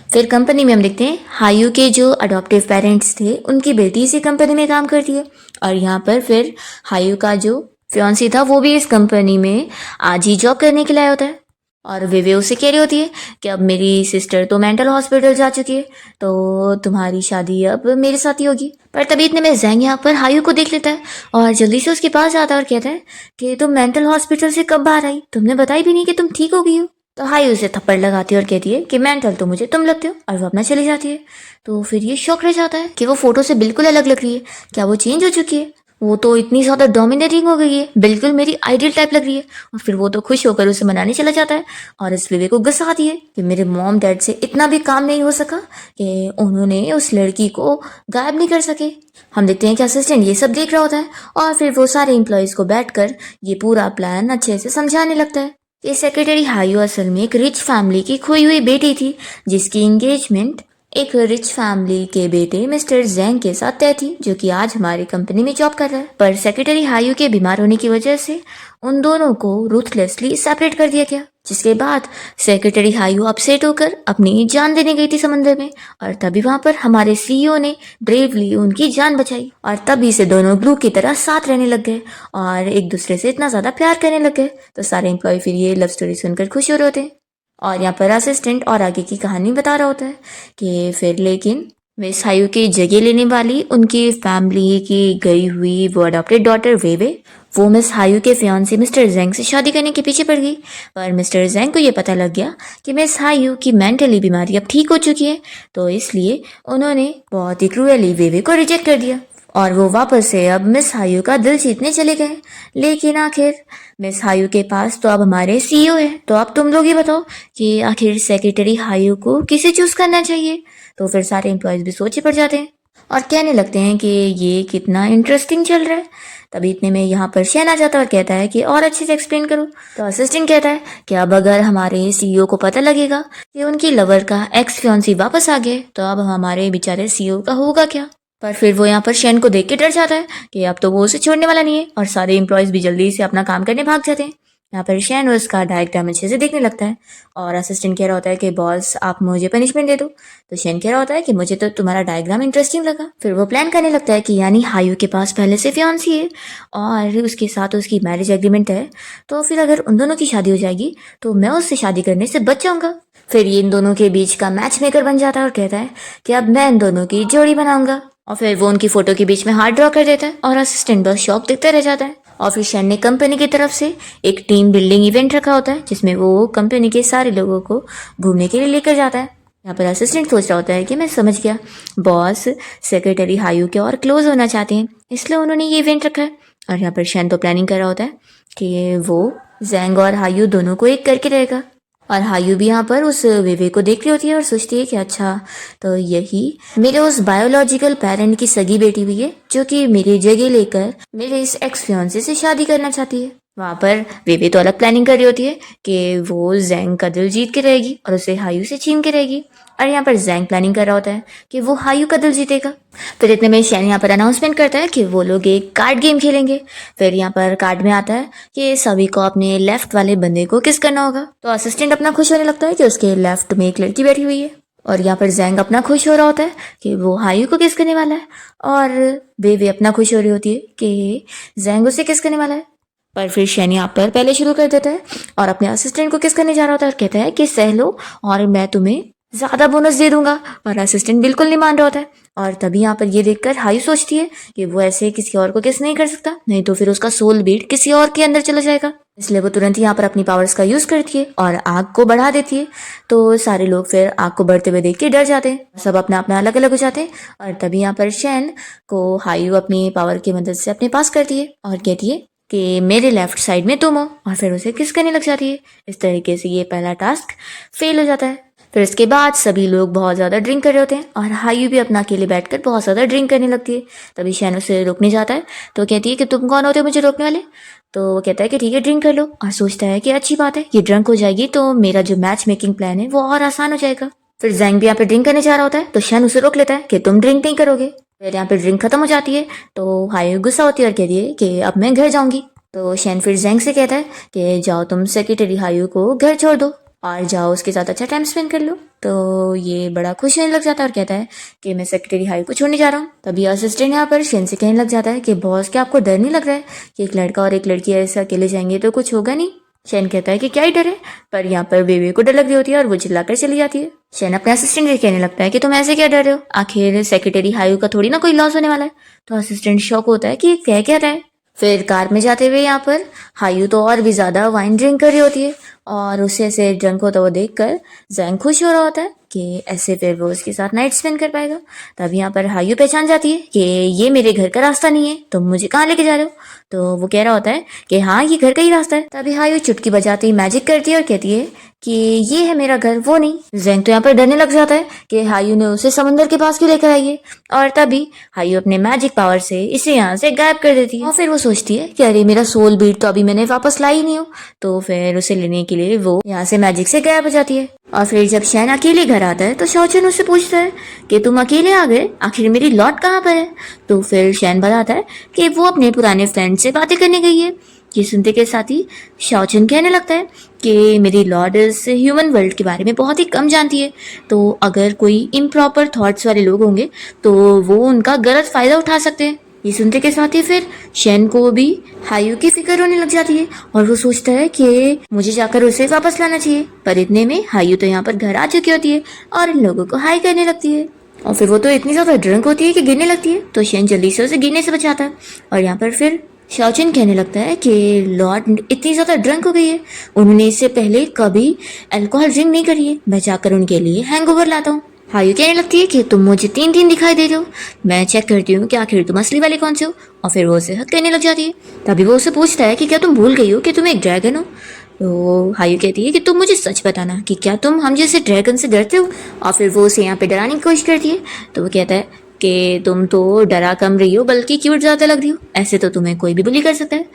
फिर कंपनी में हम देखते हैं हायू के जो अडॉप्टिव पेरेंट्स थे उनकी बेटी इसी कंपनी में काम करती है और यहाँ पर फिर हायू का जो फियांसी था वो भी इस कंपनी में आज ही जॉब करने के लिए आया होता है। और वे उसे कह रही होती है कि अब मेरी सिस्टर तो मेंटल हॉस्पिटल जा चुकी है तो तुम्हारी शादी अब मेरे साथ ही होगी। पर तभी इतने में जैंग यहाँ पर हायू को देख लेता है और जल्दी से उसके पास आता है और कहता है कि तुम मेंटल हॉस्पिटल से कब बाहर आई, तुमने बताई भी नहीं कि तुम ठीक हो गई हो। तो हायू उसे थप्पड़ लगाती है और कहती है कि मेंटल तो मुझे तुम लगते हो, और वो अपना चली जाती है। तो फिर ये शौक रह जाता है कि वो फोटो से बिल्कुल अलग लग रही है, क्या वो चेंज हो चुकी है, वो तो इतनी ज़्यादा डोमिनेटिंग हो गई है, बिल्कुल मेरी आइडियल टाइप लग रही है। और फिर वो तो खुश होकर उसे मनाने चला जाता है और इस विवेक को गुस्सा आती है कि मेरे मॉम डैड से इतना भी काम नहीं हो सका कि उन्होंने उस लड़की को गायब नहीं कर सके। हम देखते हैं कि असिस्टेंट ये सब देख रहा होता है और फिर वो सारे एम्प्लॉयज़ को बैठकर ये पूरा प्लान अच्छे से समझाने लगता है कि सेक्रेटरी हायू असल में एक रिच फैमिली की खोई हुई बेटी थी जिसकी एंगेजमेंट एक रिच फैमिली के बेटे मिस्टर जैंग के साथ तय थी, जो कि आज हमारी कंपनी में जॉब कर रहा है। पर सेक्रेटरी हायू के बीमार होने की वजह से उन दोनों को रूथलेसली सेपरेट कर दिया गया, जिसके बाद सेक्रेटरी हायू अपसेट होकर अपनी जान देने गई थी समंदर में। और तभी वहां पर हमारे सीईओ ने ब्रेवली उनकी जान बचाई और तभी से दोनों ग्लू की तरह साथ रहने लग गए और एक दूसरे से इतना ज्यादा प्यार करने लग गए। तो सारे एम्प्लॉय फिर ये लव स्टोरी सुनकर खुश हो रहे होते हैं। और यहाँ पर असिस्टेंट और आगे की कहानी बता रहा होता है कि फिर लेकिन मिस हायू की जगह लेने वाली उनकी फैमिली की गई हुई वो अडॉप्टेड डॉटर वेवे वो मिस हायू के फियांसे मिस्टर जेंग से शादी करने के पीछे पड़ गई। पर मिस्टर जेंग को ये पता लग गया कि मिस हायू की मेंटली बीमारी अब ठीक हो चुकी है, तो इसलिए उन्होंने बहुत ही क्रूअली वेवे को रिजेक्ट कर दिया और वो वापस से अब मिस हायू का दिल जीतने चले गए। लेकिन आखिर मिस हायू के पास तो अब हमारे सीईओ है, तो अब तुम लोग ही बताओ कि आखिर सेक्रेटरी हायू को किसे चूज करना चाहिए। तो फिर सारे एम्प्लॉयज भी सोचे पड़ जाते हैं और कहने लगते हैं कि ये कितना इंटरेस्टिंग चल रहा है। तभी इतने में यहाँ पर शैन आ जाता है और कहता है कि और अच्छे से एक्सप्लेन करो। तो असिस्टेंट कहता है कि अब अगर हमारे सीईओ को पता लगेगा कि उनकी लवर का एक्स फियांसी वापस आ गया, तो अब हमारे बेचारे सीईओ का होगा क्या। पर फिर वो यहाँ पर शैन को देख के डर जाता है कि अब तो वो उसे छोड़ने वाला नहीं है और सारे एम्प्लॉयज भी जल्दी से अपना काम करने भाग जाते हैं। यहाँ पर शैन उसका डायग्राम अच्छे से देखने लगता है और असिस्टेंट कह रहा होता है कि बॉस आप मुझे पनिशमेंट दे दो। तो शैन कह रहा होता है कि मुझे तो तुम्हारा डायग्राम इंटरेस्टिंग लगा। फिर वो प्लान करने लगता है कि यानी हायू के पास पहले से फियांसी है और उसके साथ उसकी मैरिज एग्रीमेंट है, तो फिर अगर उन दोनों की शादी हो जाएगी तो मैं उससे शादी करने से बच जाऊंगा। फिर ये इन दोनों के बीच का मैच मेकर बन जाता है और कहता है कि अब मैं इन दोनों की जोड़ी बनाऊंगा। और फिर वो उनकी फोटो के बीच में हार्ट ड्रॉ कर देता है और असिस्टेंट बस शॉक देखता रह जाता है। और फिर शैन ने कंपनी की तरफ से एक टीम बिल्डिंग इवेंट रखा होता है जिसमें वो कंपनी के सारे लोगों को घूमने के लिए लेकर जाता है। यहाँ पर असिस्टेंट सोच रहा होता है कि मैं समझ गया, बॉस सेक्रेटरी हायू के और क्लोज होना चाहते हैं इसलिए उन्होंने ये इवेंट रखा है। और यहाँ पर शैन तो प्लानिंग कर रहा होता है कि वो जेंग और हायू दोनों को एक करके रहेगा। और हायू भी यहाँ पर उस वेवे को देख रही होती है और सोचती है कि अच्छा, तो यही मेरे उस बायोलॉजिकल पेरेंट की सगी बेटी भी है जो कि मेरी जगह लेकर मेरे इस एक्स फियांसे से शादी करना चाहती है। वहाँ पर वेवे तो अलग प्लानिंग कर रही होती है कि वो जेंग का दिल जीत के रहेगी और उसे हायू से छीन के रहेगी। और यहाँ पर जेंग प्लानिंग कर रहा होता है कि वो हायू का दिल जीतेगा। फिर इतने में शैन यहाँ पर अनाउंसमेंट करता है कि वो लोग एक कार्ड गेम खेलेंगे। फिर यहाँ पर कार्ड में आता है कि सभी को अपने लेफ्ट वाले बंदे को किस करना होगा। तो असिस्टेंट अपना खुश होने लगता है कि उसके लेफ्ट में एक लड़की बैठी हुई है और यहाँ पर जेंग अपना खुश हो रहा होता है कि वो हायू को किस करने वाला है और बेबी अपना खुश हो रही होती है कि जेंग उसे किस करने वाला है। पर फिर शैन यहाँ पर पहले शुरू कर देता है और अपने असिस्टेंट को किस करने जा रहा होता है और कहता है कि सह लो और मैं तुम्हें ज्यादा बोनस दे दूंगा। और असिस्टेंट बिल्कुल नहीं मान रहा होता है। और तभी यहाँ पर ये देखकर हायू सोचती है कि वो ऐसे किसी और को किस नहीं कर सकता, नहीं तो फिर उसका सोल बीट किसी और के अंदर चला जाएगा। इसलिए वो तुरंत यहाँ पर अपनी पावर्स का यूज करती है और आग को बढ़ा देती है। तो सारे लोग फिर आग को बढ़ते हुए देख के डर जाते हैं, सब अपना अपना अलग अलग हो जाते हैं। और तभी यहाँ पर शैन को हायू अपनी पावर की मदद से अपने पास करती है और कहती है कि मेरे लेफ्ट साइड में तुम हो, और फिर उसे किस करने लग जाती है। इस तरीके से ये पहला टास्क फेल हो जाता है। फिर इसके बाद सभी लोग बहुत ज़्यादा ड्रिंक कर रहे होते हैं और हायू भी अपना अकेले बैठकर बहुत ज़्यादा ड्रिंक करने लगती है। तभी शैन उसे रोकने जाता है तो कहती है कि तुम कौन होते हो मुझे रोकने वाले। तो वो कहता है कि ठीक है ड्रिंक कर लो, और सोचता है कि अच्छी बात है, ये ड्रंक हो जाएगी तो मेरा जो मैच मेकिंग प्लान है वो और आसान हो जाएगा। फिर जेंग भी यहाँ पे ड्रिंक करने जा रहा होता है तो शैन उसे रोक लेता है कि तुम ड्रिंक नहीं करोगे। फिर यहाँ पे ड्रिंक खत्म हो जाती है तो हायू गुस्सा होती है और कहती है कि अब मैं घर जाऊंगी। तो शैन फिर जेंग से कहता है कि जाओ तुम सेक्रेटरी हायू को घर छोड़ दो और जाओ उसके साथ अच्छा टाइम स्पेंड कर लो। तो ये बड़ा खुश होने लग जाता है और कहता है कि मैं सेक्रेटरी हायू को छोड़ने जा रहा हूँ। तभी असिस्टेंट यहाँ पर शैन से कहने लग जाता है कि बॉस क्या आपको डर नहीं लग रहा है कि एक लड़का और एक लड़की ऐसे अकेले जाएंगे तो कुछ होगा नहीं। शैन कहता है कि क्या ही डर है, पर यहाँ पर बेबी को डर लग रही होती है और वो चिल्लाकर चली जाती है। शैन अपने असिस्टेंट से कहने लगता है कि तुम ऐसे क्या डर रहे हो, आखिर सेक्रेटरी हायू का थोड़ी ना कोई लॉस होने वाला है। तो असिस्टेंट शॉक होता है कि कह क्या रहा है। फिर कार में जाते हुए यहाँ पर हायू तो और भी ज्यादा वाइन ड्रिंक कर रही होती है और उसे ऐसे ड्रंक होता हुआ देखकर जेंग खुश हो रहा होता है कि ऐसे फिर वो उसके साथ नाइट स्पेंड कर पाएगा। तब यहाँ पर हायू पहचान जाती है कि ये मेरे घर का रास्ता नहीं है, तुम मुझे कहाँ लेके जा रहे हो। तो वो कह रहा होता है कि हाँ ये घर का ही रास्ता है। तभी हायू चुटकी बजाती ही मैजिक करती है और कहती है कि ये है मेरा घर, वो नहीं। जेंग तो यहाँ पर डरने लग जाता है कि हायू ने उसे समंदर के पास क्यों लेकर आई है, और तभी हायू अपने मैजिक पावर से इसे यहाँ से गायब कर देती है। और फिर वो सोचती है कि अरे मेरा सोल बीट तो अभी मैंने वापस लाई नहीं हो, तो फिर उसे लेने के लिए वो यहाँ से मैजिक से गायब हो जाती है। और फिर जब शैन अकेले घर आता है तो शाओचन उससे पूछता है कि तुम अकेले आ गए, आखिर मेरी लॉट कहाँ पर है। तो फिर शैन बताता है कि वो अपने पुराने फ्रेंड से बातें करने गई है। ये सुनते के साथ ही शाओचन कहने लगता है कि मेरी लॉर्ड इस ह्यूमन वर्ल्ड के बारे में बहुत ही कम जानती है, तो अगर कोई इम्प्रॉपर थॉट्स वाले लोग होंगे तो वो उनका गलत फायदा उठा सकते हैं। ये सुनते के साथ ही फिर शैन को भी हायू की फिक्र होने लग जाती है और वो सोचता है कि मुझे जाकर उसे वापस लाना चाहिए। पर इतने में हायू तो यहाँ पर घर आ चुकी होती है और इन लोगों को हाई करने लगती है। और फिर वो तो इतनी ज्यादा ड्रंक होती है कि गिरने लगती है, तो शैन जल्दी से उसे गिरने से बचाता है। और यहाँ पर फिर शाओचिन कहने लगता है कि लॉर्ड इतनी ज़्यादा ड्रंक हो गई है, उन्होंने इससे पहले कभी अल्कोहल ड्रिंक नहीं करी है, मैं जाकर उनके लिए हैंगओवर लाता हूँ। हायू कहने लगती है कि तुम मुझे 3 दिखाई दे रहे हो, मैं चेक करती हूँ कि आखिर तुम असली वाले कौन से हो। और फिर वो उसे हक कहने लग जाती है। तभी वो उसे पूछता है कि क्या तुम भूल गई हो कि तुम एक ड्रैगन हो। तो हायू कहती है कि तुम मुझे सच बताना कि क्या तुम हम जैसे ड्रैगन से डरते हो। और फिर वो उसे यहाँ पे डराने की कोशिश करती है। तो वो कहता है कि तुम तो डरा कम रही हो बल्कि क्यूट ज़्यादा लग रही हो, ऐसे तो तुम्हें कोई भी बुली कर सकता है।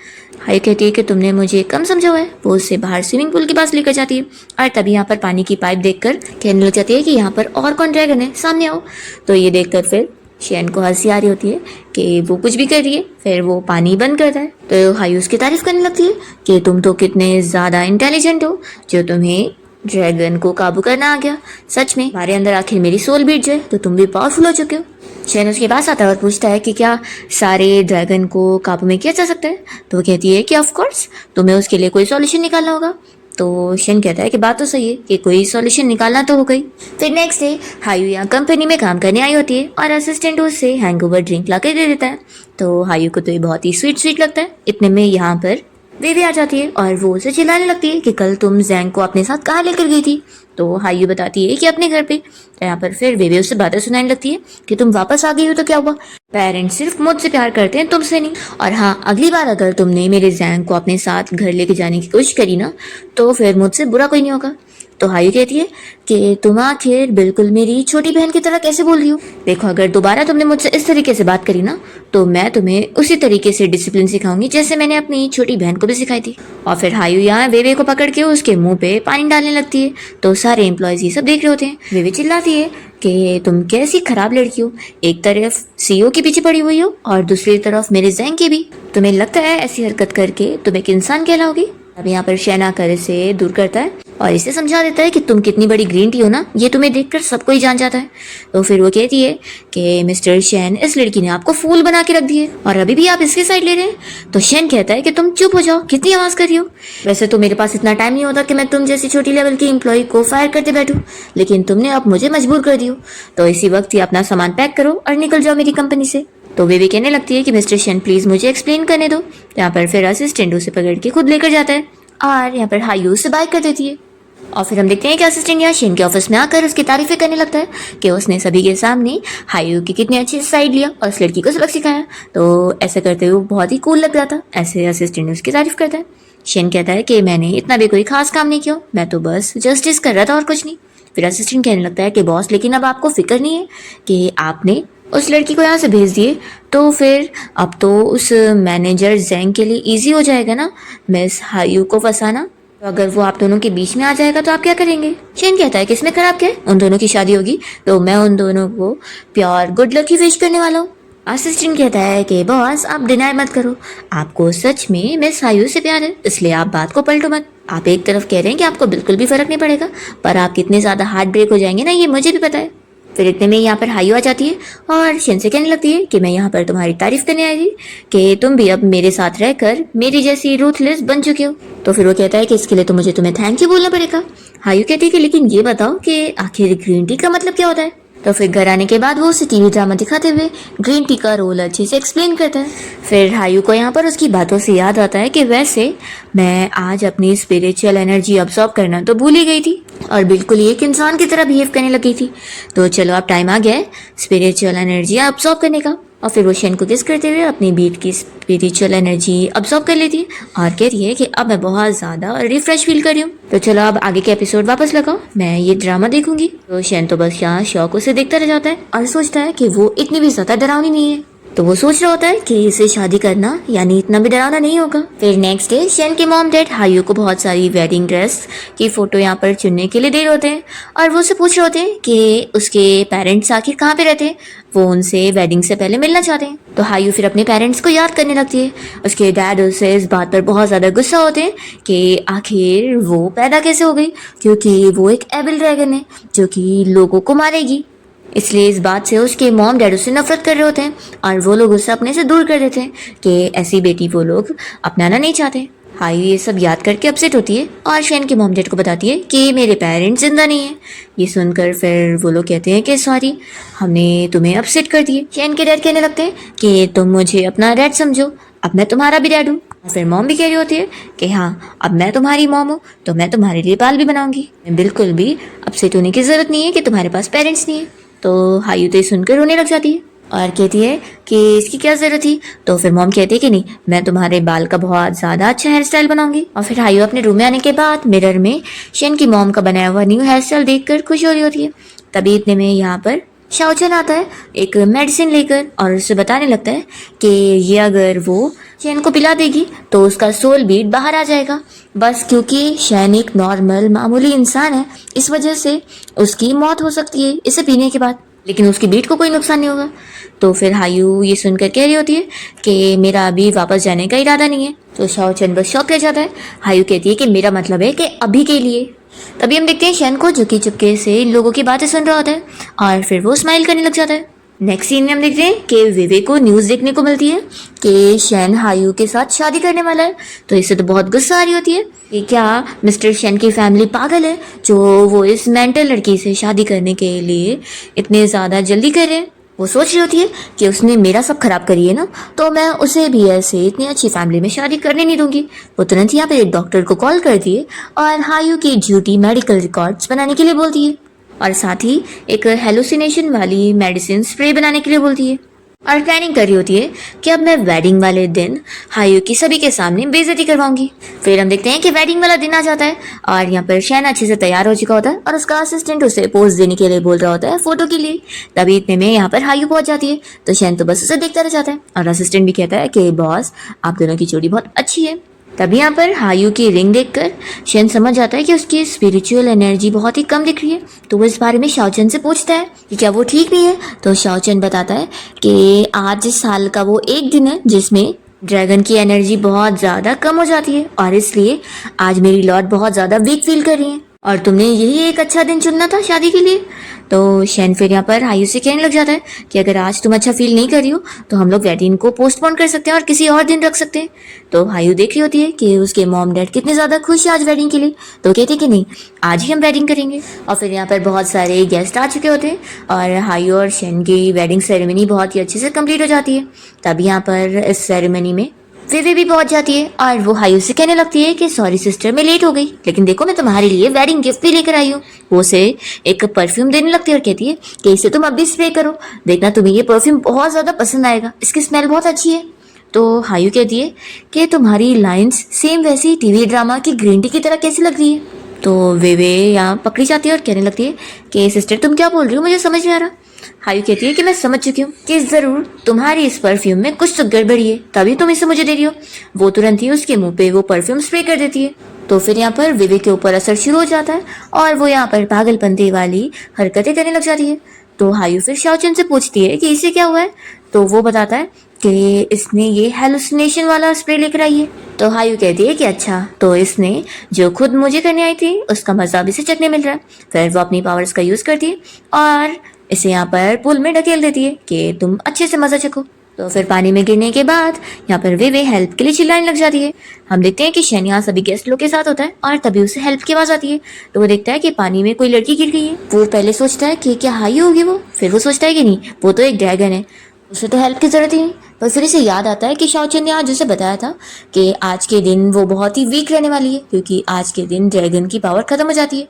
हाई कहती है कि तुमने मुझे कम समझा हुआ है। वो उससे बाहर स्विमिंग पूल के पास लेकर जाती है और तभी यहाँ पर पानी की पाइप देखकर कहने लग जाती है कि यहाँ पर और कौन ड्रैगन है, सामने आओ। तो ये देखकर फिर शेन को हंसी आ रही होती है कि वो कुछ भी कर रही है। फिर वो पानी बंद करता है तो हाई उसकी तारीफ करने लगती है कि तुम तो कितने ज़्यादा इंटेलिजेंट हो जो तुम्हें ड्रैगन को काबू करना आ गया। सच में तुम्हारे अंदर आखिर मेरी सोल बीट जाए तो तुम भी पावरफुल हो चुके हो। शेन उसके पास आता है और पूछता है कि क्या सारे ड्रैगन को काबू में किया जा सकता है। तो वो कहती है कि ऑफ कोर्स तुम्हें उसके लिए कोई सॉल्यूशन निकालना होगा। तो शेन कहता है कि बात तो सही है कि कोई सॉल्यूशन निकालना तो हो गई। फिर नेक्स्ट डे हायू यहाँ कंपनी में काम करने आई होती है और असिस्टेंट उससे हैंगओवर ड्रिंक ला के दे देता है। तो हायू को तो ये बहुत ही स्वीट लगता है। इतने में यहाँ पर वे आ जाती है और वो उसे चिल्लाने लगती है कि कल तुम जैंग को अपने साथ कहाँ लेकर गई थी। तो हायू बताती है कि अपने घर पे। तो यहाँ पर फिर वे उससे बातें सुनाने लगती है कि तुम वापस आ गई हो तो क्या हुआ, पेरेंट्स सिर्फ मुझसे प्यार करते हैं, तुमसे नहीं। और हाँ, अगली बार अगर तुमने मेरे जैंग को अपने साथ घर लेके जाने की कोशिश करी ना तो फिर मुझसे बुरा कोई नहीं होगा। तो हायू कहती है कि तुम आखिर बिल्कुल मेरी छोटी बहन की तरह कैसे बोल रही हो। देखो, अगर दोबारा तुमने मुझसे इस तरीके से बात करी ना तो मैं तुम्हें उसी तरीके से डिसिप्लिन सिखाऊंगी जैसे मैंने अपनी छोटी बहन को भी सिखाई थी। और फिर हायू यहाँ वेवे को पकड़ के उसके मुंह पे पानी डालने लगती है। तो सारे एम्प्लॉयज ये सब देख रहे होते हैं। वेवे चिल्लाती है कि तुम कैसी खराब लड़की हो, एक तरफ सीईओ के पीछे पड़ी हुई हो और दूसरी तरफ मेरे जैंग की भी। तुम्हें लगता है ऐसी हरकत करके तुम एक इंसान कहलाओगी। अब यहाँ पर शेन आकर इसे दूर करता है और इसे समझा देता है कि तुम कितनी बड़ी ग्रीन टी हो ना, ये तुम्हें देखकर सबको ही जान जाता है। तो फिर वो कहती है कि मिस्टर शेन, इस लड़की ने आपको फूल बना के रख दिए और अभी भी आप इसके साइड ले रहे हैं। तो शेन कहता है कि तुम चुप हो जाओ, कितनी आवाज कर रही हो। वैसे तो मेरे पास इतना टाइम नहीं होता कि मैं तुम जैसी छोटी लेवल की एम्प्लॉय को फायर करते बैठूं, लेकिन तुमने अब मुझे मजबूर कर दियो। तो इसी वक्त ही अपना सामान पैक करो और निकल जाओ मेरी कंपनी से। तो वे भी कहने लगती है कि मिस्टर शेन प्लीज मुझे एक्सप्लेन करने दो। यहाँ पर फिर असिस्टेंट उसे पकड़ के खुद लेकर जाता है और यहाँ पर हायू से बाय कर देती है। और फिर हम देखते हैं कि असिस्टेंट यहाँ शेन के ऑफिस में आकर उसकी तारीफें करने लगता है कि उसने सभी के सामने हायू की कितनी अच्छी साइड लिया और उस लड़की को सबक सिखाया। तो ऐसा करते हुए बहुत ही कूल लग रहा था। ऐसे असिस्टेंट उसकी तारीफ करता है। शेन कहता है कि मैंने इतना भी कोई खास काम नहीं किया, मैं तो बस जस्टिस कर रहा था और कुछ नहीं। फिर असिस्टेंट कहने लगता है कि बॉस, लेकिन अब आपको फिक्र नहीं है कि आपने उस लड़की को यहाँ से भेज दिए तो फिर अब तो उस मैनेजर जैंग के लिए इजी हो जाएगा ना मिस हायू को फंसाना। तो अगर वो आप दोनों के बीच में आ जाएगा तो आप क्या करेंगे। शेन कहता है कि इसमें खराब क्या है, उन दोनों की शादी होगी तो मैं उन दोनों को प्योर गुड लक ही विश करने वाला हूँ। असिस्टेंट कहता है कि बॉस, आप डिनाई मत करो, आपको सच में मिस हायू से प्यार है, इसलिए आप बात को पलटो मत। आप एक तरफ कह रहे हैं कि आपको बिल्कुल भी फर्क नहीं पड़ेगा, पर आप कितने ज्यादा हार्ट ब्रेक हो जाएंगे ना, ये मुझे भी पता है। फिर इतने में यहाँ पर हायू आ जाती है और शेन से कहने लगती है कि मैं यहाँ पर तुम्हारी तारीफ करने आई थी कि तुम भी अब मेरे साथ रहकर मेरी जैसी रूथलेस बन चुके हो। तो फिर वो कहता है कि इसके लिए तो मुझे तुम्हें थैंक यू बोलना पड़ेगा। हायू कहती है कि लेकिन ये बताओ कि आखिर ग्रीन टी का मतलब क्या होता है। तो फिर घर आने के बाद वो उसे टीवी ड्रामा दिखाते हुए ग्रीन टी का रोल अच्छे से एक्सप्लेन करता है। फिर हायू को यहाँ पर उसकी बातों से याद आता है कि वैसे मैं आज अपनी स्पिरिचुअल एनर्जी अब्सॉर्ब करना तो भूल ही गई थी और बिल्कुल एक इंसान की तरह बिहेव करने लगी थी। तो चलो अब टाइम आ गया है स्पिरिचुअल एनर्जी अब्सॉर्ब करने का। और फिर वो शेन को किस करते हुए अपनी बीट की स्पिरिचुअल एनर्जी अब्सॉर्ब कर लेती है और कहती है कि अब मैं बहुत ज़्यादा रिफ्रेश फील कर रही हूँ। तो चलो अब आगे के एपिसोड वापस लगाओ, मैं ये ड्रामा देखूंगी। तो शेन तो बस यहाँ शौक से देखता रह जाता है और सोचता है कि वो इतनी भी ज़्यादा डरावनी नहीं है। तो वो सोच रहा होता है कि इसे शादी करना यानी इतना भी डरावना नहीं होगा। फिर नेक्स्ट डे शेन के मॉम डैड हायू को बहुत सारी वेडिंग ड्रेस की फोटो यहाँ पर चुनने के लिए दे रहे होते हैं और वो उसे पूछ रहे होते हैं कि उसके पेरेंट्स आखिर कहाँ पे रहते हैं, वो उनसे वेडिंग से पहले मिलना चाहते हैं। तो हायू फिर अपने पेरेंट्स को याद करने लगती है। उसके डैड उससे इस बात पर बहुत ज़्यादा गुस्सा होते हैं कि आखिर वो पैदा कैसे हो गई, क्योंकि वो एक एविल ड्रैगन है जो कि लोगों को मारेगी। इसलिए इस बात से उसके मॉम डैड उससे नफरत कर रहे होते हैं और वो लोग उससे अपने से दूर कर देते हैं कि ऐसी बेटी वो लोग अपनाना नहीं चाहते। हायू ये सब याद करके अपसेट होती है और शेन के मॉम डैड को बताती है कि मेरे पेरेंट्स जिंदा नहीं है। ये सुनकर फिर वो लोग कहते हैं कि सॉरी, हमने तुम्हें अपसेट कर दिए। शेन के डैड कहने लगते हैं कि तुम मुझे अपना डैड समझो, अब मैं तुम्हारा भी डैड हूँ। और फिर मॉम भी कह रही होती है कि हाँ, अब मैं तुम्हारी मॉम हूँ तो मैं तुम्हारे लिए बाल भी बनाऊंगी। बिल्कुल भी अपसेट होने की जरूरत नहीं है कि तुम्हारे पास पेरेंट्स नहीं है। तो हायू तो ये सुनकर रोने लग जाती है और कहती है कि इसकी क्या जरूरत थी। तो फिर मॉम कहती है कि नहीं, मैं तुम्हारे बाल का बहुत ज्यादा अच्छा हेयर स्टाइल बनाऊंगी। और फिर हायू अपने रूम में आने के बाद मिरर में शेन की मॉम का बनाया हुआ न्यू हेयर स्टाइल देखकर खुश हो रही होती है। तभी इतने में यहाँ पर शाओचन आता है एक मेडिसिन लेकर और उसे बताने लगता है कि ये अगर वो शेन को पिला देगी तो उसका सोल बीट बाहर आ जाएगा। बस क्योंकि शेन एक नॉर्मल मामूली इंसान है, इस वजह से उसकी मौत हो सकती है इसे पीने के बाद, लेकिन उसकी बीट को कोई नुकसान नहीं होगा। तो फिर हायू ये सुनकर कह रही होती है कि मेरा अभी वापस जाने का इरादा नहीं है। तो शाओचन बस शॉक रह जाता है। हायू कहती है कि मेरा मतलब है कि अभी के लिए। तभी हम देखते हैं शेन को जो कि चुपके से इन लोगों की बातें सुन रहा होता है और फिर वो स्माइल करने लग जाता है। नेक्स्ट सीन में हम देखते हैं कि विवेक को न्यूज़ देखने को मिलती है कि शेन हायू के साथ शादी करने वाला है। तो इससे तो बहुत गुस्सा आ रही होती है कि क्या मिस्टर शेन की फैमिली पागल है जो वो इस मेंटल लड़की से शादी करने के लिए इतने ज़्यादा जल्दी कर रहे हैं। वो सोच रही होती है कि उसने मेरा सब खराब करी है ना, तो मैं उसे भी ऐसे इतनी अच्छी फैमिली में शादी करने नहीं दूंगी। वो तुरंत यहाँ पे एक डॉक्टर को कॉल करती है और हायू की ड्यूटी मेडिकल रिकॉर्ड्स बनाने के लिए बोलती है और साथ ही एक हेलुसिनेशन वाली मेडिसिन स्प्रे बनाने के लिए बोलती है और प्लानिंग कर रही होती है कि अब मैं वेडिंग वाले दिन हायू की सभी के सामने बेइज्जती करवाऊंगी। फिर हम देखते हैं कि वेडिंग वाला दिन आ जाता है और यहाँ पर शेन अच्छे से तैयार हो चुका होता है और उसका असिस्टेंट उसे पोज देने के लिए बोल रहा होता है फोटो के लिए। तभी इतने में यहाँ पर हायू पहुंच जाती है तो शेन तो बस उसे देखता रह जाता है और असिस्टेंट भी कहता है कि बॉस, आप दोनों की जोड़ी बहुत अच्छी है। तभी यहाँ पर हायू की रिंग देखकर शेन समझ जाता है कि उसकी स्पिरिचुअल एनर्जी बहुत ही कम दिख रही है। तो वो इस बारे में शाओचन से पूछता है कि क्या वो ठीक नहीं है। तो शाओचन बताता है कि आज साल का वो एक दिन है जिसमें ड्रैगन की एनर्जी बहुत ज़्यादा कम हो जाती है और इसलिए आज मेरी लॉर्ड बहुत ज़्यादा वीक फील कर रही है और तुमने यही एक अच्छा दिन चुनना था शादी के लिए। तो शेन फिर यहाँ पर हायू से कहने लग जाता है कि अगर आज तुम अच्छा फील नहीं कर रही हो तो हम लोग वेडिंग को पोस्टपोन कर सकते हैं और किसी और दिन रख सकते हैं। तो हायू देख रही होती है कि उसके मॉम डैड कितने ज़्यादा खुश है आज वेडिंग के लिए, तो कहते हैं कि नहीं, आज ही हम वेडिंग करेंगे। और फिर यहाँ पर बहुत सारे गेस्ट आ चुके होते हैं और हायू और शेन की वेडिंग सेरेमनी बहुत ही अच्छे से कंप्लीट हो जाती है। तभी यहाँ पर इस सेरेमनी में विवे भी पहुंच जाती है और वो हायू से कहने लगती है कि सॉरी सिस्टर, मैं लेट हो गई, लेकिन देखो मैं तुम्हारे लिए वेडिंग गिफ्ट भी लेकर आई हूँ। वो उसे एक परफ्यूम देने लगती है और कहती है कि इसे तुम अब भी स्प्रे करो, देखना तुम्हें ये परफ्यूम बहुत ज़्यादा पसंद आएगा, इसकी स्मेल बहुत अच्छी है। तो हायू कहती है कि तुम्हारी लाइन्स सेम वैसी टीवी ड्रामा की ग्रीन टी की तरह कैसी लग रही है। तो विवे यहाँ पकड़ी जाती है और कहने लगती है कि सिस्टर तुम क्या बोल रही हो, मुझे समझ नहीं आ रहा। हायू कहती है कि मैं समझ चुकी हूँ कि जरूर तुम्हारी इस परफ्यूम में कुछ तो गड़बड़ी है, तभी तुम इसे मुझे दे रही हो। वो तुरंत ही उसके मुंह पे वो परफ्यूम स्प्रे कर देती है। तो फिर यहाँ पर विवेक के ऊपर असर शुरू हो जाता है और वो यहाँ पर पागलपंती वाली हरकतें करने लग जाती है। तो हायू फिर शाओचन से पूछती है कि इसे क्या हुआ है। तो वो बताता है कि इसने ये हेलुसिनेशन वाला स्प्रे लेकर आई है। तो हायू कहती है कि अच्छा, तो इसने जो खुद मुझे करने आई थी उसका मजा भी इसे चखने मिल रहा है। फिर वो अपनी पावर्स का यूज करती है और इसे यहाँ पर पुल में ढकेल देती है कि तुम अच्छे से मजा चखो। तो फिर पानी में गिरने के बाद यहाँ पर वे हेल्प के लिए चिल्लाने लग जाती है। हम देखते हैं कि शेन यहाँ सभी गेस्ट लोग के साथ होता है और तभी उसे हेल्प की आवाज आती है। तो वो देखता है कि पानी में कोई लड़की गिर गई है। वो पहले सोचता है कि क्या हाई होगी वो, फिर वो सोचता है कि नहीं, वो तो एक ड्रैगन है, उसे तो हेल्प की जरूरत ही नहीं। पर फिर इसे याद आता है कि शाओचन ने आज उसे बताया था कि आज के दिन वो बहुत ही वीक रहने वाली है क्योंकि आज के दिन ड्रैगन की पावर खत्म हो जाती है।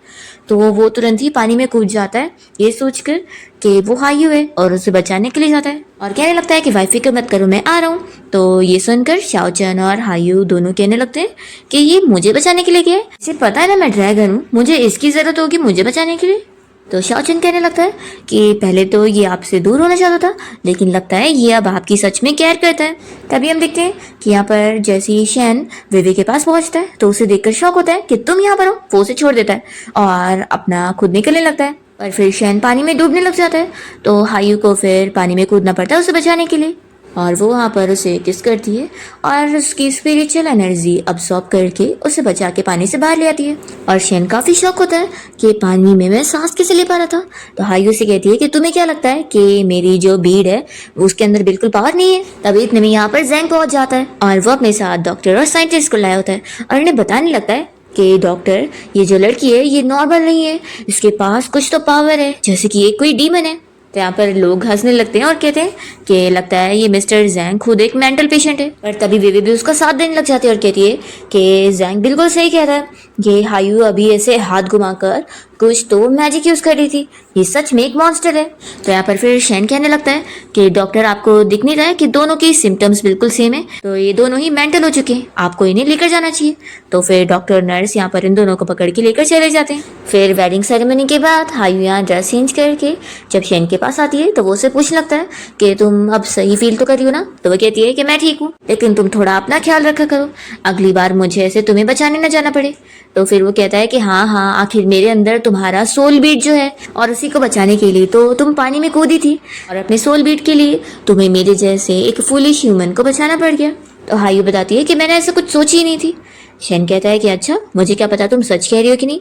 तो वो तुरंत ही पानी में कूद जाता है ये सोचकर कि वो हायू है और उसे बचाने के लिए जाता है और कहने लगता है कि भाई फिक्र मत करो, मैं आ रहा हूँ। तो ये सुनकर शाओचन और हायू दोनों कहने लगते हैं कि ये मुझे बचाने के लिए गया है, इसे पता है ना मैं ड्रैगन हूँ, मुझे इसकी जरूरत होगी मुझे बचाने के लिए। तो शाओचन कहने लगता है कि पहले तो ये आपसे दूर होना चाहता था, लेकिन लगता है ये अब आपकी सच में केयर करता है। तभी हम देखते हैं कि यहाँ पर जैसे ही शेन विवे के पास पहुंचता है तो उसे देखकर शौक होता है कि तुम यहाँ पर हो। वो उसे छोड़ देता है और अपना खुद निकलने लगता है और फिर शेन पानी में डूबने लग जाता है। तो हायू को फिर पानी में कूदना पड़ता है उसे बचाने के लिए और वो वहाँ पर उसे किस करती है और उसकी स्पिरिचुअल एनर्जी अब्सॉर्ब करके उसे बचा के पानी से बाहर ले आती है। और शेन काफी शौक होता है कि पानी में मैं सांस कैसे ले पा रहा था। तो हायू से कहती है कि तुम्हें क्या लगता है कि मेरी जो बीड है उसके अंदर बिल्कुल पावर नहीं है। तभी इतने में यहाँ पर जैंग पहुंच जाता है और वो अपने साथ डॉक्टर और साइंटिस्ट को लाया होता है और उन्हें बताने लगता है कि डॉक्टर, ये जो लड़की है ये नॉर्मल नहीं है, इसके पास कुछ तो पावर है, जैसे कि ये कोई डीमन है। तो यहाँ पर लोग हंसने लगते हैं और कहते हैं कि लगता है ये मिस्टर जैंग खुद एक मेंटल पेशेंट है। पर तभी वेवे भी उसका साथ देने लग जाती है और कहती है कि जैंग बिल्कुल सही कह रहा है, ये हायू अभी ऐसे हाथ घुमाकर कुछ तो मैजिक यूज कर रही थी, ये सच में एक मॉन्स्टर है। तो यहाँ पर फिर शैन कहने लगता है कि डॉक्टर आपको दिख नहीं रहा है कि दोनों की सिम्टम्स बिल्कुल सेम है, तो ये दोनों ही मेंटल हो चुके हैं, आपको इन्हें लेकर जाना चाहिए। तो फिर डॉक्टर नर्स यहाँ पर इन दोनों को पकड़ के लेकर चले जाते हैं। फिर वेडिंग सेरेमनी के बाद हायू यहाँ ड्रेस चेंज करके जब शैन के पास आती है तो वो उसे पूछने लगता है कि तुम अब सही फील तो कर रही हो ना। तो वो कहती है कि मैं ठीक हूँ, लेकिन तुम थोड़ा अपना ख्याल रखा करो, अगली बार मुझे ऐसे तुम्हें बचाने न जाना पड़े। तो फिर वो कहता है कि हाँ, आखिर मेरे अंदर तुम्हारा सोल बीट जो है, और उसी को बचाने के लिए तो तुम पानी में कूदी थी, और अपने सोल बीट के लिए तुम्हें मेरे जैसे एक फूलिश ह्यूमन को बचाना पड़ गया। तो हायू बताती है कि मैंने ऐसा कुछ सोची ही नहीं थी। शैन कहता है कि अच्छा, मुझे क्या पता तुम सच कह रही हो कि नहीं।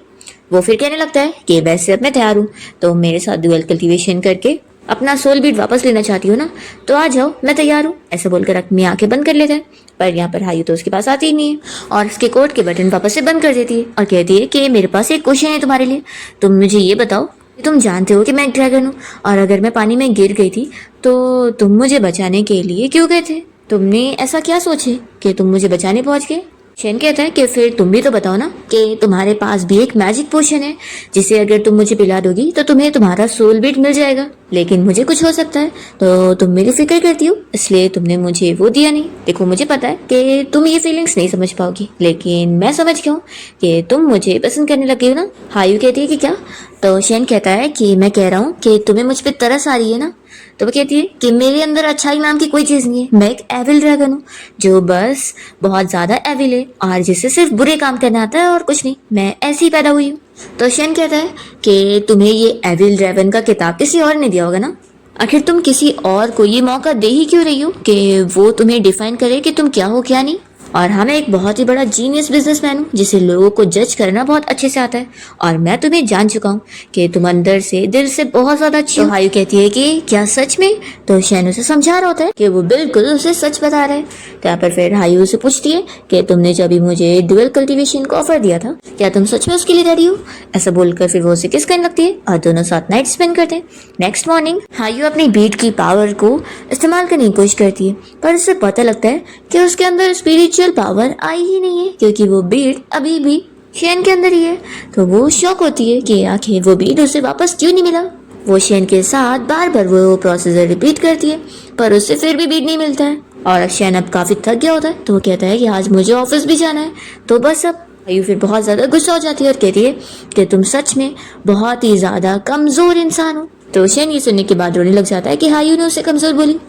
वो फिर कहने लगता है कि वैसे अब मैं तैयार हूँ, तो मेरे साथ डुअल कल्टीवेशन करके अपना सोल बीट वापस लेना चाहती हो ना, तो आ जाओ, मैं तैयार हूँ। ऐसा बोलकर अपनी आंखें बंद कर लेता है। पर यहाँ पर हायू तो उसके पास आती ही नहीं है और उसके कोट के बटन वापस से बंद कर देती है और कहती है कि मेरे पास एक क्वेश्चन है तुम्हारे लिए, तुम मुझे ये बताओ कि तुम जानते हो कि मैं एक ड्रैगन हूँ, और अगर मैं पानी में गिर गई थी तो तुम मुझे बचाने के लिए क्यों गए थे? तुमने ऐसा क्या सोचे कि तुम मुझे बचाने पहुंच गए? शैन कहता है कि फिर तुम भी तो बताओ ना कि तुम्हारे पास भी एक मैजिक पोशन है जिसे अगर तुम मुझे पिला दोगी तो तुम्हें तुम्हारा सोल बीट मिल जाएगा, लेकिन मुझे कुछ हो सकता है तो तुम मेरी फिक्र करती हो, इसलिए तुमने मुझे वो दिया नहीं। देखो मुझे पता है कि तुम ये फीलिंग्स नहीं समझ पाओगी, लेकिन मैं समझ गया हूँ कि तुम मुझे पसंद करने लगी हो ना। हायू कहती है कि क्या? तो शैन कहता है कि मैं कह रहा हूँ कि तुम्हें मुझ पर तरस आ रही है ना। तो वो कहती है कि मेरे अंदर अच्छाई नाम की कोई चीज नहीं है, मैं एक एविल ड्रैगन हूँ जो बस बहुत ज्यादा एविल है और जिसे सिर्फ बुरे काम करना आता है और कुछ नहीं, मैं ऐसी पैदा हुई हूँ। तो शैन कहता है कि तुम्हें ये एविल ड्रैगन का किताब किसी और ने दिया होगा ना, आखिर तुम किसी और को ये मौका दे ही क्यों रही हो कि वो तुम्हें डिफाइन करे कि तुम क्या हो क्या नहीं। और हाँ, मैं एक बहुत ही बड़ा जीनियस बिजनेसमैन हूँ जिसे लोगों को जज करना बहुत अच्छे से आता है, और मैं तुम्हें जान चुका हूँ कि तुम अंदर से दिल से बहुत ज्यादा अच्छी हो। हायू कहती है कि क्या सच में? तो शैन उसे समझा रहा होता है कि वो बिल्कुल उसे सच बता रहा है। तो यहाँ पर फिर हायू उसे पूछती है कि तुमने जब भी मुझे डुअल कल्टीवेशन का ऑफर दिया था, क्या तुम सच में उसके लिए रेडी हो? ऐसा बोलकर फिर वो उसे किस करने लगती है और दोनों साथ नाइट स्पेंड करते हैं। नेक्स्ट मॉर्निंग हायू अपनी बीट की पावर को इस्तेमाल करने की कोशिश करती है, पर उसे पता लगता है कि उसके अंदर स्पिरिचुअल पावर आई ही नहीं है, क्योंकि वो बीट अभी भी शैन के अंदर ही है। तो वो शॉक होती है कि आखिर वो बीट उसे वापस क्यों नहीं मिला। वो शैन के साथ बार बार वो प्रोसीजर रिपीट करती है, पर उससे फिर भी बीट नहीं मिलता है। और शैन अब काफी थक गया होता है, तो वो कहता है कि आज मुझे ऑफिस भी जाना है, तो बस अब। हायू फिर बहुत ज्यादा गुस्सा हो जाती है और कहती है कि तुम सच में बहुत ही ज्यादा कमजोर इंसान हो। तो शैन ये सुनने के बाद रोने लग जाता है कि हायू ने उसे कमजोर बोली।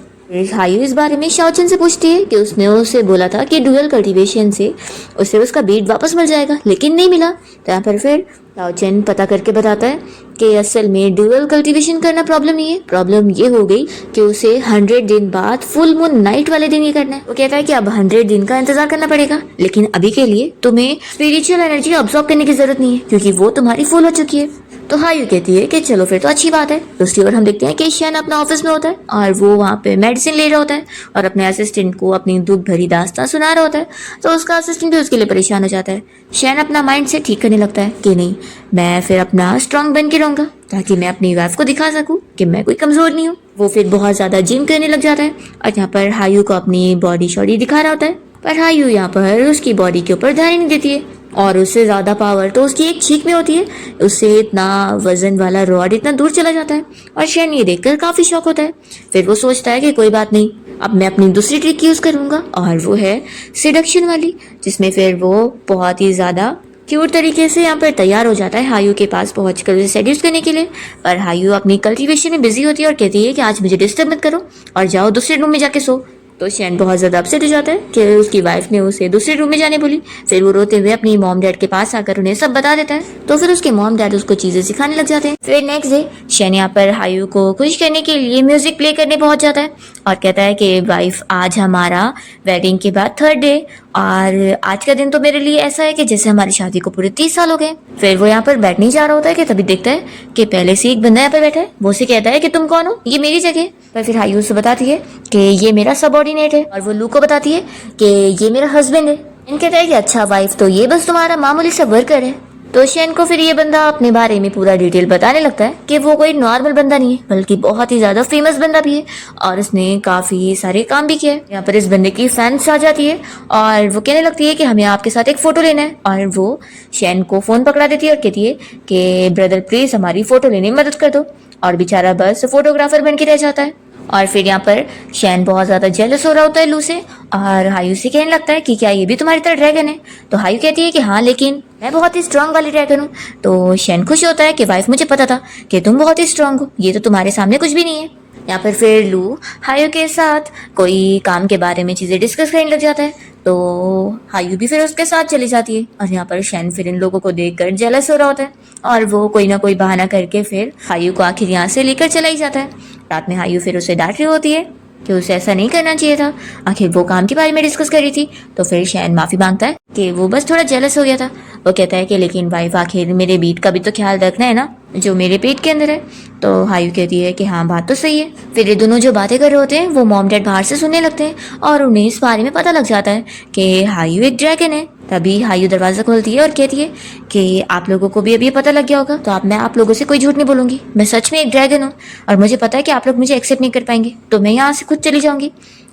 हायू इस बारे में शाओचन से पूछती है कि उसने उसे बोला था कि डुअल कल्टीवेशन से उसे उसका बीट वापस मिल जाएगा, लेकिन नहीं मिला। तो यहाँ पर फिर शाओचन पता करके बताता है कि असल में डुअल कल्टीवेशन करना प्रॉब्लम नहीं है, प्रॉब्लम ये हो गई कि उसे 100 दिन बाद फुल मून नाइट वाले दिन ये करना है। वो कहता है कि अब 100 दिन का इंतजार करना पड़ेगा, लेकिन अभी के लिए तुम्हें स्पिरिचुअल एनर्जी ऑब्जॉर्व करने की जरूरत नहीं है क्योंकि वो तुम्हारी फुल हो चुकी है। तो हायू कहती है कि चलो फिर तो अच्छी बात है। दूसरी ओर हम देखते हैं कि शैन अपना ऑफिस में होता है और वो वहाँ पे मेडिसिन ले रहा होता है और अपने असिस्टेंट को अपनी दुख भरी दास्तां सुना रहा होता है। तो उसका असिस्टेंट भी उसके लिए परेशान हो जाता है। शैन अपना माइंड से ठीक करने लगता है कि नहीं, मैं फिर अपना स्ट्रांग बन के रहूंगा ताकि मैं अपनी वाइफ को दिखा सकूं कि मैं कोई कमजोर नहीं हूँ। वो फिर बहुत ज्यादा जिम करने लग जाता है और यहाँ पर हायू को अपनी बॉडी शॉडी दिखा रहा होता है, पर हायू यहाँ पर उसकी बॉडी के ऊपर ध्यान ही नहीं देती है और उससे ज्यादा पावर तो उसकी एक छींक में होती है। उससे इतना वजन वाला रॉड इतना दूर चला जाता है और शैन ये देखकर काफी शॉक होता है। फिर वो सोचता है कि कोई बात नहीं, अब मैं अपनी दूसरी ट्रिक यूज करूंगा और वो है सिडक्शन वाली, जिसमें फिर वो बहुत ही ज्यादा क्यूट तरीके से यहाँ पर तैयार हो जाता है हायू के पास पहुंचकर उसे सेड्यूस करने के लिए। पर हायू अपनी कल्टीवेशन में बिजी होती है और कहती है कि आज मुझे डिस्टर्ब मत करो और जाओ दूसरे रूम में जाके सो। तो शैन बहुत ज्यादा अपसेट हो जाता है कि उसकी वाइफ ने उसे दूसरे रूम में जाने बोली। फिर वो रोते हुए अपनी मॉम डैड के पास आकर उन्हें सब बता देता है। तो फिर उसके मॉम डैड उसको चीजें सिखाने लग जाते हैं। फिर नेक्स्ट डे शैन यहाँ पर हायू को खुश करने के लिए म्यूजिक प्ले करने पहुंच जाता है और कहता है कि वाइफ, आज हमारा वेडिंग के बाद 3rd डे और आज का दिन तो मेरे लिए ऐसा है कि जैसे हमारी शादी को पूरे 30 साल हो गए। फिर वो यहाँ पर बैठने जा रहा होता है कि तभी देखता है कि पहले से एक बंदा यहाँ पर बैठा है। वो उसे कहता है कि तुम कौन हो, ये मेरी जगह। पर फिर हायू उसे बताती है कि ये मेरा सबऑर्डिनेट है और वो लू को बताती है कि ये मेरा हस्बैंड है। इन कहता है कि अच्छा वाइफ, तो ये बस तुम्हारा मामूली सा वर्कर है। तो शेन को फिर ये बंदा अपने बारे में पूरा डिटेल बताने लगता है कि वो कोई नॉर्मल बंदा नहीं है बल्कि बहुत ही ज्यादा फेमस बंदा भी है और उसने काफी सारे काम भी किए हैं। यहाँ पर इस बंदे की फैंस आ जाती है और वो कहने लगती है कि हमें आपके साथ एक फोटो लेना है और वो शेन को फोन पकड़ा देती है और कहती है कि ब्रदर प्लीज हमारी फोटो लेने में मदद कर दो और बेचारा बस फोटोग्राफर बन के रह जाता है। और फिर यहाँ पर शैन बहुत ज्यादा जेलस हो रहा होता है लू से और हायू से कहने लगता है कि क्या ये भी तुम्हारी तरह ड्रैगन है। तो हायू कहती है कि हाँ लेकिन मैं बहुत ही स्ट्रांग वाली ड्रैगन हूँ। तो शैन खुश होता है कि वाइफ मुझे पता था कि तुम बहुत ही स्ट्रांग हो, ये तो तुम्हारे सामने कुछ भी नहीं है। यहाँ पर फिर लू हायू के साथ कोई काम के बारे में चीजें डिस्कस करने लग जाता है तो हायू भी फिर उसके साथ चली जाती है और यहाँ पर शैन फिर इन लोगों को देखकर जेलस हो रहा होता है और वो कोई ना कोई बहाना करके फिर हायू को आखिर यहाँ से लेकर चला ही जाता है। रात में हायू फिर उसे डांट रही होती है कि उसे ऐसा नहीं करना चाहिए था, आखिर वो काम के बारे में डिस्कस कर रही थी। तो फिर शैन माफी मांगता है कि वो बस थोड़ा जेलस हो गया था। वो कहता है कि लेकिन वाइफ आखिर मेरे बीट का भी तो ख्याल रखना है ना जो मेरे पेट के अंदर है। तो हायू कहती है कि हाँ बात तो सही है। फिर ये दोनों जो बातें कर रहे होते हैं वो मॉम डैड बाहर से सुनने लगते हैं और उन्हें इस बारे में पता लग जाता है कि हायू एक ड्रैगन है। तभी हायू दरवाजा खोलती है और कहती है कि आप लोगों को भी अभी पता लग गया होगा तो मैं आप लोगों से कोई झूठ नहीं बोलूंगी, मैं सच में एक ड्रैगन हूँ और मुझे पता है कि आप लोग मुझे एक्सेप्ट नहीं कर पाएंगे तो मैं यहाँ से खुद चली जाऊंगी।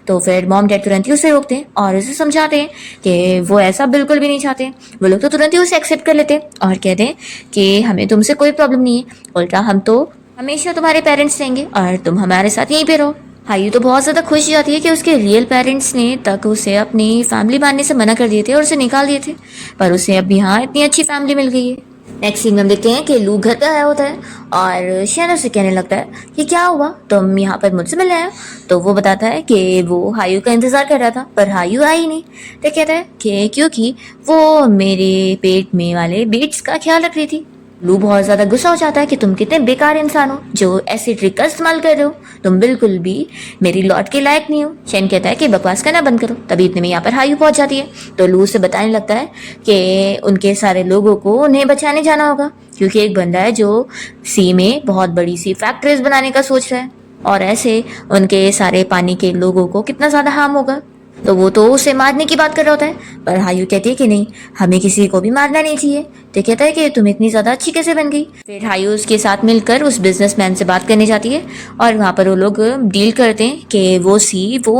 तो फिर मॉम डैड तुरंत ही उसे रोकते हैं और उसे समझाते हैं कि वो ऐसा बिल्कुल भी नहीं चाहते। वो लोग तो तुरंत ही उसे एक्सेप्ट कर लेते हैं और कहते हैं कि हमें तुमसे कोई प्रॉब्लम नहीं है, उल्टा हम तो हमेशा तुम्हारे पेरेंट्स रहेंगे और तुम हमारे साथ यहीं पे रहो। हायू तो बहुत ज्यादा खुश जाती है कि उसके रियल पेरेंट्स ने तक उसे अपनी फैमिली मानने से मना कर दिए थे और उसे निकाल दिए थे, पर उसे अब यहाँ इतनी अच्छी फैमिली मिल गई है। नेक्स्ट सीन में हम देखते हैं कि लू घर पे आया होता है और शैन उसे कहने लगता है कि क्या हुआ तुम यहाँ पर मुझसे मिलने आए। तो वो बताता है कि वो हायू का इंतजार कर रहा था पर हायू आई नहीं। तो कहता है कि क्योंकि वो मेरे पेट में वाले बीट्स का ख्याल रख रही थी। लू बहुत ज्यादा गुस्सा हो जाता है कि तुम कितने बेकार इंसान हो जो ऐसी ट्रिक का इस्तेमाल कर रहे हो, तुम बिल्कुल भी मेरी लॉट के लायक नहीं हो। शैन कहता है कि बकवास करना बंद करो। तभी इतने में यहाँ पर हायू पहुंच जाती है तो लू से बताने लगता है कि उनके सारे लोगों को उन्हें बचाने जाना होगा क्योंकि एक बंदा है जो सी में बहुत बड़ी सी फैक्ट्रीज बनाने का सोच रहा है और ऐसे उनके सारे पानी के लोगों को कितना ज्यादा हार्म होगा। तो वो तो उसे मारने की बात कर रहा होता है पर हायू कहती है कि नहीं हमें किसी को भी मारना नहीं चाहिए। तो कहता है कि तुम इतनी ज्यादा अच्छी कैसे बन गई। फिर हायू उसके साथ मिलकर उस बिजनेसमैन से बात करने जाती है और वहाँ पर वो लोग डील करते हैं कि वो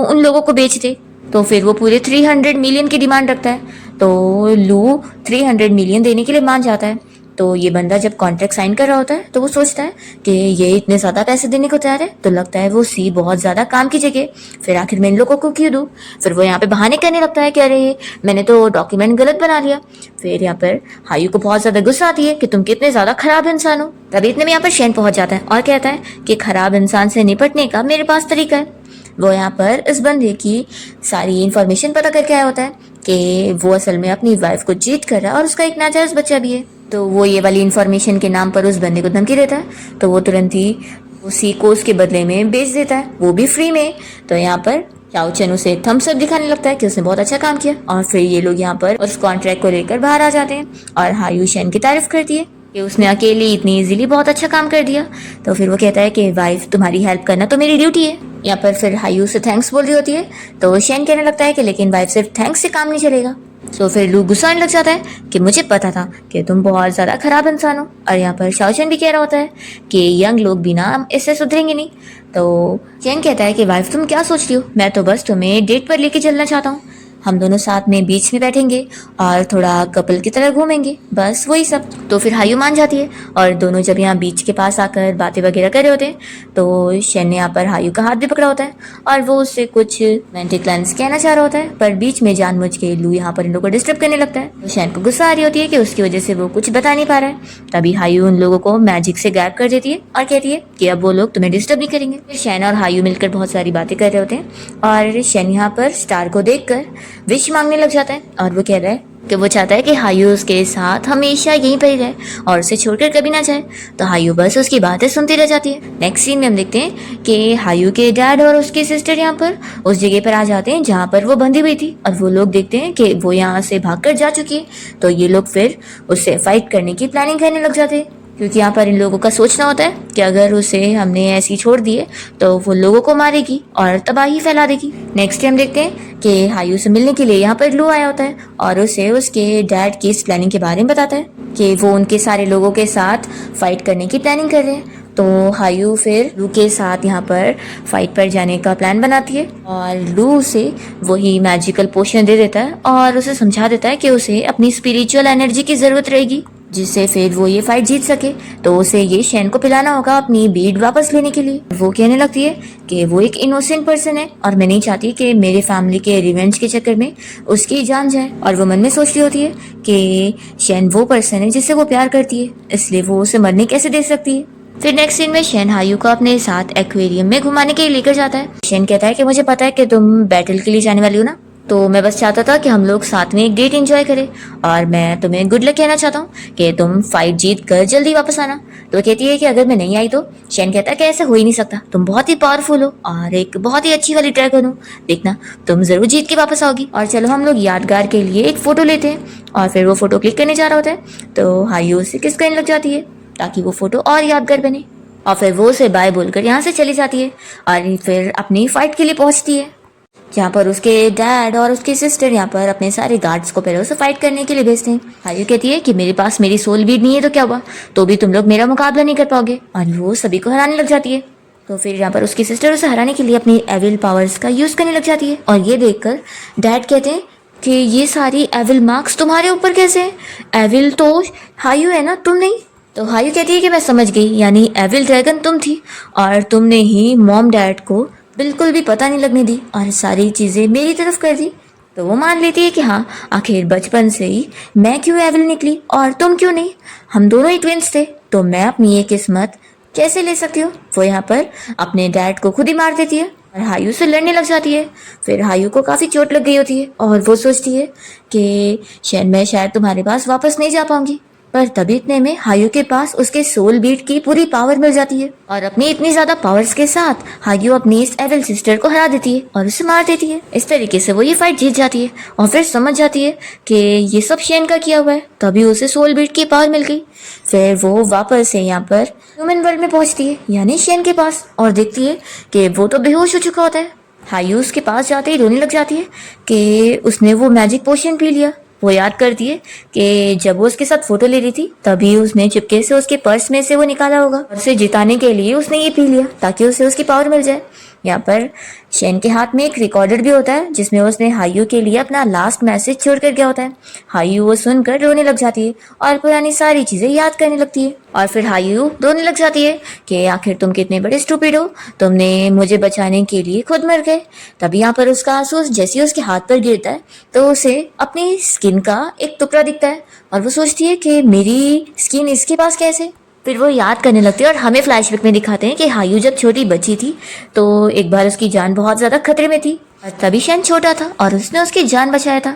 उन लोगों को बेच दे। तो फिर वो पूरे 300 मिलियन की डिमांड रखता है तो लू 300 मिलियन देने के लिए मान जाता है। तो ये बंदा जब कॉन्ट्रैक्ट साइन कर रहा होता है तो वो सोचता है कि ये इतने ज्यादा पैसे देने को तैयार है तो लगता है वो सी बहुत ज्यादा काम की जगह, फिर आखिर मैं इन लोगों को क्यों दूं। फिर वो यहाँ पे बहाने करने लगता है कि अरे मैंने तो डॉक्यूमेंट गलत बना लिया। फिर यहाँ पर हायू को बहुत ज्यादा गुस्सा आती है कि तुम कितने ज्यादा खराब इंसान हो। तभी इतने में यहाँ पर शैन पहुंच जाता है और कहता है कि खराब इंसान से निपटने का मेरे पास तरीका है। वो यहाँ पर इस बंदे की सारी इन्फॉर्मेशन पता करके आया होता है कि वो असल में अपनी वाइफ को चीट कर रहा है और उसका एक नाजायज बच्चा भी है। तो वो ये वाली इन्फॉर्मेशन के नाम पर उस बंदे को धमकी देता है तो वो तुरंत ही उसी को उसके बदले में बेच देता है, वो भी फ्री में। तो यहाँ पर चाओ चेन उसे थम्स अप दिखाने लगता है कि उसने बहुत अच्छा काम किया और फिर ये लोग यहाँ पर उस कॉन्ट्रैक्ट को लेकर बाहर आ जाते हैं और हायू शैन की तारीफ करती है कि उसने अकेले इतनी इजीली बहुत अच्छा काम कर दिया। तो फिर वो कहता है कि वाइफ तुम्हारी हेल्प करना तो मेरी ड्यूटी है। यहाँ पर फिर हायू से थैंक्स बोल रही होती है तो शैन कहने लगता है कि लेकिन वाइफ सिर्फ थैंक्स से काम नहीं चलेगा। तो फिर लू गुस्सा आने लग जाता है कि मुझे पता था कि तुम बहुत ज्यादा खराब इंसान हो। और यहाँ पर शाओचन भी कह रहा होता है कि यंग लोग भी ना इससे सुधरेंगे नहीं। तो चैन कहता है कि वाइफ तुम क्या सोच रही हो, मैं तो बस तुम्हें डेट पर लेके चलना चाहता हूँ, हम दोनों साथ में बीच में बैठेंगे और थोड़ा कपल की तरह घूमेंगे, बस वही सब। तो फिर हायू मान जाती है और दोनों जब यहाँ बीच के पास आकर बातें वगैरह कर रहे होते हैं तो शैन ने यहाँ पर हायू का हाथ भी पकड़ा होता है और वो उससे कुछ रोमांटिक लाइन्स कहना चाह रहा होता है पर बीच में जानबूझ के लू यहाँ पर इन लोगों को डिस्टर्ब करने लगता है। तो शैन को गुस्सा आ रही होती है कि उसकी वजह से वो कुछ बता नहीं पा रहा है। तभी हायू उन लोगों को मैजिक से गायब कर देती है और कहती है कि अब वो लोग तुम्हें डिस्टर्ब नहीं करेंगे। फिर शैन और हायू मिलकर बहुत सारी बातें कर रहे होते हैं और शैन यहाँ पर स्टार को देखकर विश मांगने लग जाता है और वो कह रहा है कि वो चाहता है कि हायू उसके साथ हमेशा यहीं पर ही रहे और उसे छोड़कर कभी ना जाए। तो हायू बस उसकी बातें सुनती रह जाती है। नेक्स्ट सीन में हम देखते हैं कि हायू के डैड और उसकी सिस्टर यहाँ पर उस जगह पर आ जाते हैं जहाँ पर वो बंधी हुई थी और वो लोग देखते हैं कि वो यहाँ से भागकर जा चुकी है। तो ये लोग फिर उससे फाइट करने की प्लानिंग करने लग जाते हैं क्योंकि यहाँ पर इन लोगों का सोचना होता है कि अगर उसे हमने ऐसी छोड़ दिए तो वो लोगों को मारेगी और तबाही फैला देगी। नेक्स्ट टाइम देखते हैं कि हायू से मिलने के लिए यहाँ पर लू आया होता है और उसे उसके डैड की इस प्लानिंग के बारे में बताता है कि वो उनके सारे लोगों के साथ फाइट करने की प्लानिंग कर रहे हैं। तो हायू फिर लू के साथ यहाँ पर फाइट पर जाने का प्लान बनाती है और लू उसे वही मैजिकल पोशन दे देता है और उसे समझा देता है कि उसे अपनी स्पिरिचुअल एनर्जी की ज़रूरत रहेगी जिससे फिर वो ये फाइट जीत सके। तो उसे ये शेन को पिलाना होगा अपनी बीड वापस लेने के लिए। वो कहने लगती है कि वो एक इनोसेंट पर्सन है और मैं नहीं चाहती कि मेरे फैमिली के रिवेंज के चक्कर में उसकी जान जाए। और वो मन में सोचती होती है कि शेन वो पर्सन है जिससे वो प्यार करती है, इसलिए वो उसे मरने कैसे दे सकती है। फिर नेक्स्ट सीन में शेन हायू को अपने साथ एक्वेरियम में घुमाने के लिए लेकर जाता है। शेन कहता है कि मुझे पता है कि तुम बैटल के लिए जाने वाली हो ना, तो मैं बस चाहता था कि हम लोग साथ में एक डेट एंजॉय करें और मैं तुम्हें गुड लक कहना चाहता हूँ कि तुम फाइट जीत कर जल्दी वापस आना। तो कहती है कि अगर मैं नहीं आई तो शेन कहता है कि ऐसा हो ही नहीं सकता, तुम बहुत ही पावरफुल हो और एक बहुत ही अच्छी वाली ड्रैगन हो, देखना तुम जरूर जीत के वापस आओगी। और चलो हम लोग यादगार के लिए एक फोटो लेते हैं। और फिर वो फोटो क्लिक करने जा रहा होता है तो हायू उसे किस करने लग जाती है ताकि वो फोटो और यादगार बने। और फिर वो उसे बाय बोलकर यहाँ से चली जाती है और फिर अपनी फाइट के लिए पहुंचती है जहाँ पर उसके डैड और उसकी सिस्टर यहाँ पर अपने सारे गार्ड्स को पहले उसे फाइट करने के लिए भेजते हैं। हायू कहती है कि मेरे पास मेरी सोल बीड नहीं है तो क्या हुआ, तो भी तुम लोग मेरा मुकाबला नहीं कर पाओगे। और वो सभी को हराने लग जाती है। तो फिर यहाँ पर उसकी सिस्टर उसे हराने के लिए अपनी एविल पावर्स का यूज करने लग जाती है। और ये देखकर डैड कहते हैं कि ये सारी एविल मार्क्स तुम्हारे ऊपर कैसे हैं, एविल तो हायू है ना, तुम नहीं। तो हायू कहती है कि मैं समझ गई, यानी एविल ड्रैगन तुम थी और तुमने ही मॉम डैड को बिल्कुल भी पता नहीं लगने दी और सारी चीज़ें मेरी तरफ कर दी। तो वो मान लेती है कि हाँ, आखिर बचपन से ही मैं क्यों एविल निकली और तुम क्यों नहीं, हम दोनों ही ट्विंस थे, तो मैं अपनी ये किस्मत कैसे ले सकती हूँ। वो यहाँ पर अपने डैड को खुद ही मार देती है और हायू से लड़ने लग जाती है। फिर हायू को काफ़ी चोट लग गई होती है और वो सोचती है कि मैं शायद तुम्हारे पास वापस नहीं जा पाऊंगी। पर तभी इतने में हायू के पास उसके सोल बीट की पूरी पावर मिल जाती है और अपनी इतनी ज्यादा पावर्स के साथ हायू अपनी इस एविल सिस्टर को हरा देती है और उसे मार देती है। इस तरीके से वो ये फाइट जीत जाती है और फिर समझ जाती है कि ये सब शेन का किया हुआ है, तभी उसे सोल बीट की पावर मिल गई। फिर वो वापस से यहाँ पर ह्यूमन वर्ल्ड में पहुंचती है यानी शेन के पास और देखती है कि वो तो बेहोश हो चुका होता है। हायू उसके पास जाते ही रोने लग जाती है कि उसने वो मैजिक पोशन पी लिया। वो याद करती है कि जब वो उसके साथ फोटो ले रही थी तभी उसने चुपके से उसके पर्स में से वो निकाला होगा और उसे जिताने के लिए उसने ये पी लिया ताकि उसे उसकी पावर मिल जाए। यहाँ पर शेन के हाथ में एक रिकॉर्डर भी होता है जिसमें उसने हायू के लिए अपना लास्ट मैसेज छोड़ कर गया होता है। हायू वो सुनकर रोने लग जाती है और पुरानी सारी चीजें याद करने लगती है और फिर हायू रोने लग जाती है कि आखिर तुम कितने बड़े स्टूपिड हो, तुमने मुझे बचाने के लिए खुद मर गए। तभी यहाँ पर उसका आंसू जैसे ही उसके हाथ पर गिरता है तो उसे अपनी स्किन का एक टुकड़ा दिखता है और वो सोचती है कि मेरी स्किन इसके पास कैसे। फिर वो याद करने लगती है और हमें फ्लैशबैक में दिखाते हैं कि हायू जब छोटी बच्ची थी तो एक बार उसकी जान बहुत ज़्यादा खतरे में थी और तभी शेन छोटा था और उसने उसकी जान बचाया था।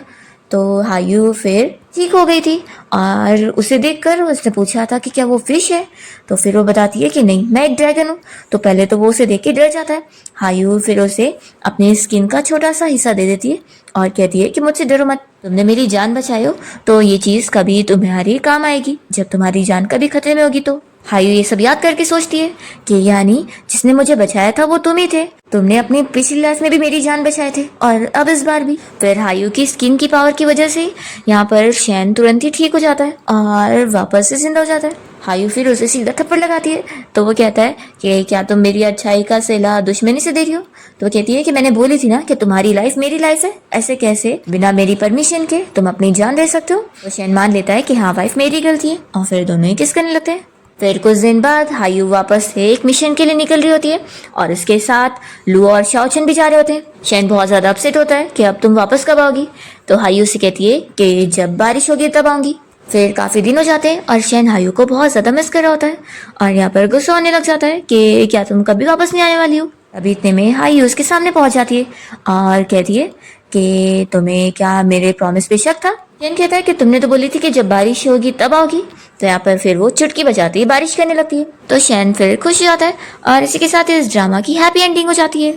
तो हायू फिर ठीक हो गई थी और उसे देखकर उसने पूछा था कि क्या वो फिश है, तो फिर वो बताती है कि नहीं, मैं एक ड्रैगन हूँ। तो पहले तो वो उसे देख के डर जाता है। हायू फिर उसे अपनी स्किन का छोटा सा हिस्सा दे देती है और कहती है कि मुझसे डरो मत, तुमने मेरी जान बचाई हो तो ये चीज़ कभी तुम्हारी काम आएगी जब तुम्हारी जान कभी खतरे में होगी। तो हायू ये सब याद करके सोचती है कि यानी जिसने मुझे बचाया था वो तुम ही थे, तुमने अपनी पिछली लाइफ में भी मेरी जान बचाए थे और अब इस बार भी। फिर हायू की स्किन की पावर की वजह से यहाँ पर शेन तुरंत ही ठीक हो जाता है और वापस से जिंदा हो जाता है। हायू फिर उसे सीधा थप्पड़ लगाती है तो वो कहता है कि क्या तुम मेरी अच्छाई का सिला दुश्मनी से दे रही हो। तो वो कहती है कि मैंने बोली थी ना कि तुम्हारी लाइफ मेरी लाइफ है, ऐसे कैसे बिना मेरी परमिशन के तुम अपनी जान दे सकते हो। तो शेन मान लेता है कि हाँ वाइफ मेरी गलती है और फिर दोनों ही किस करने लगते हैं। फिर कुछ दिन बाद हायू वापस से एक मिशन के लिए निकल रही होती है और उसके साथ लू और शाओचन भी जा रहे होते हैं। शेन बहुत ज्यादा अपसेट होता है कि अब तुम वापस कब आओगी। तो हायू से कहती है कि जब बारिश होगी तब आऊंगी। फिर काफी दिन हो जाते हैं और शेन हायू को बहुत ज्यादा मिस कर रहा होता है और यहाँ पर गुस्सा होने लग जाता है कि क्या तुम कभी वापस नहीं आने वाली हो। अभी इतने में हायू उसके सामने पहुंच जाती है और कहती है कि तुम्हें क्या मेरे प्रॉमिस पे शक था। शेन कहता है कि तुमने तो बोली थी कि जब बारिश होगी तब आओगी। तो यहाँ पर फिर वो चुटकी बजाती है, बारिश करने लगती है। तो शेन फिर खुश हो जाता है और इसी के साथ इस ड्रामा की हैप्पी एंडिंग हो जाती है।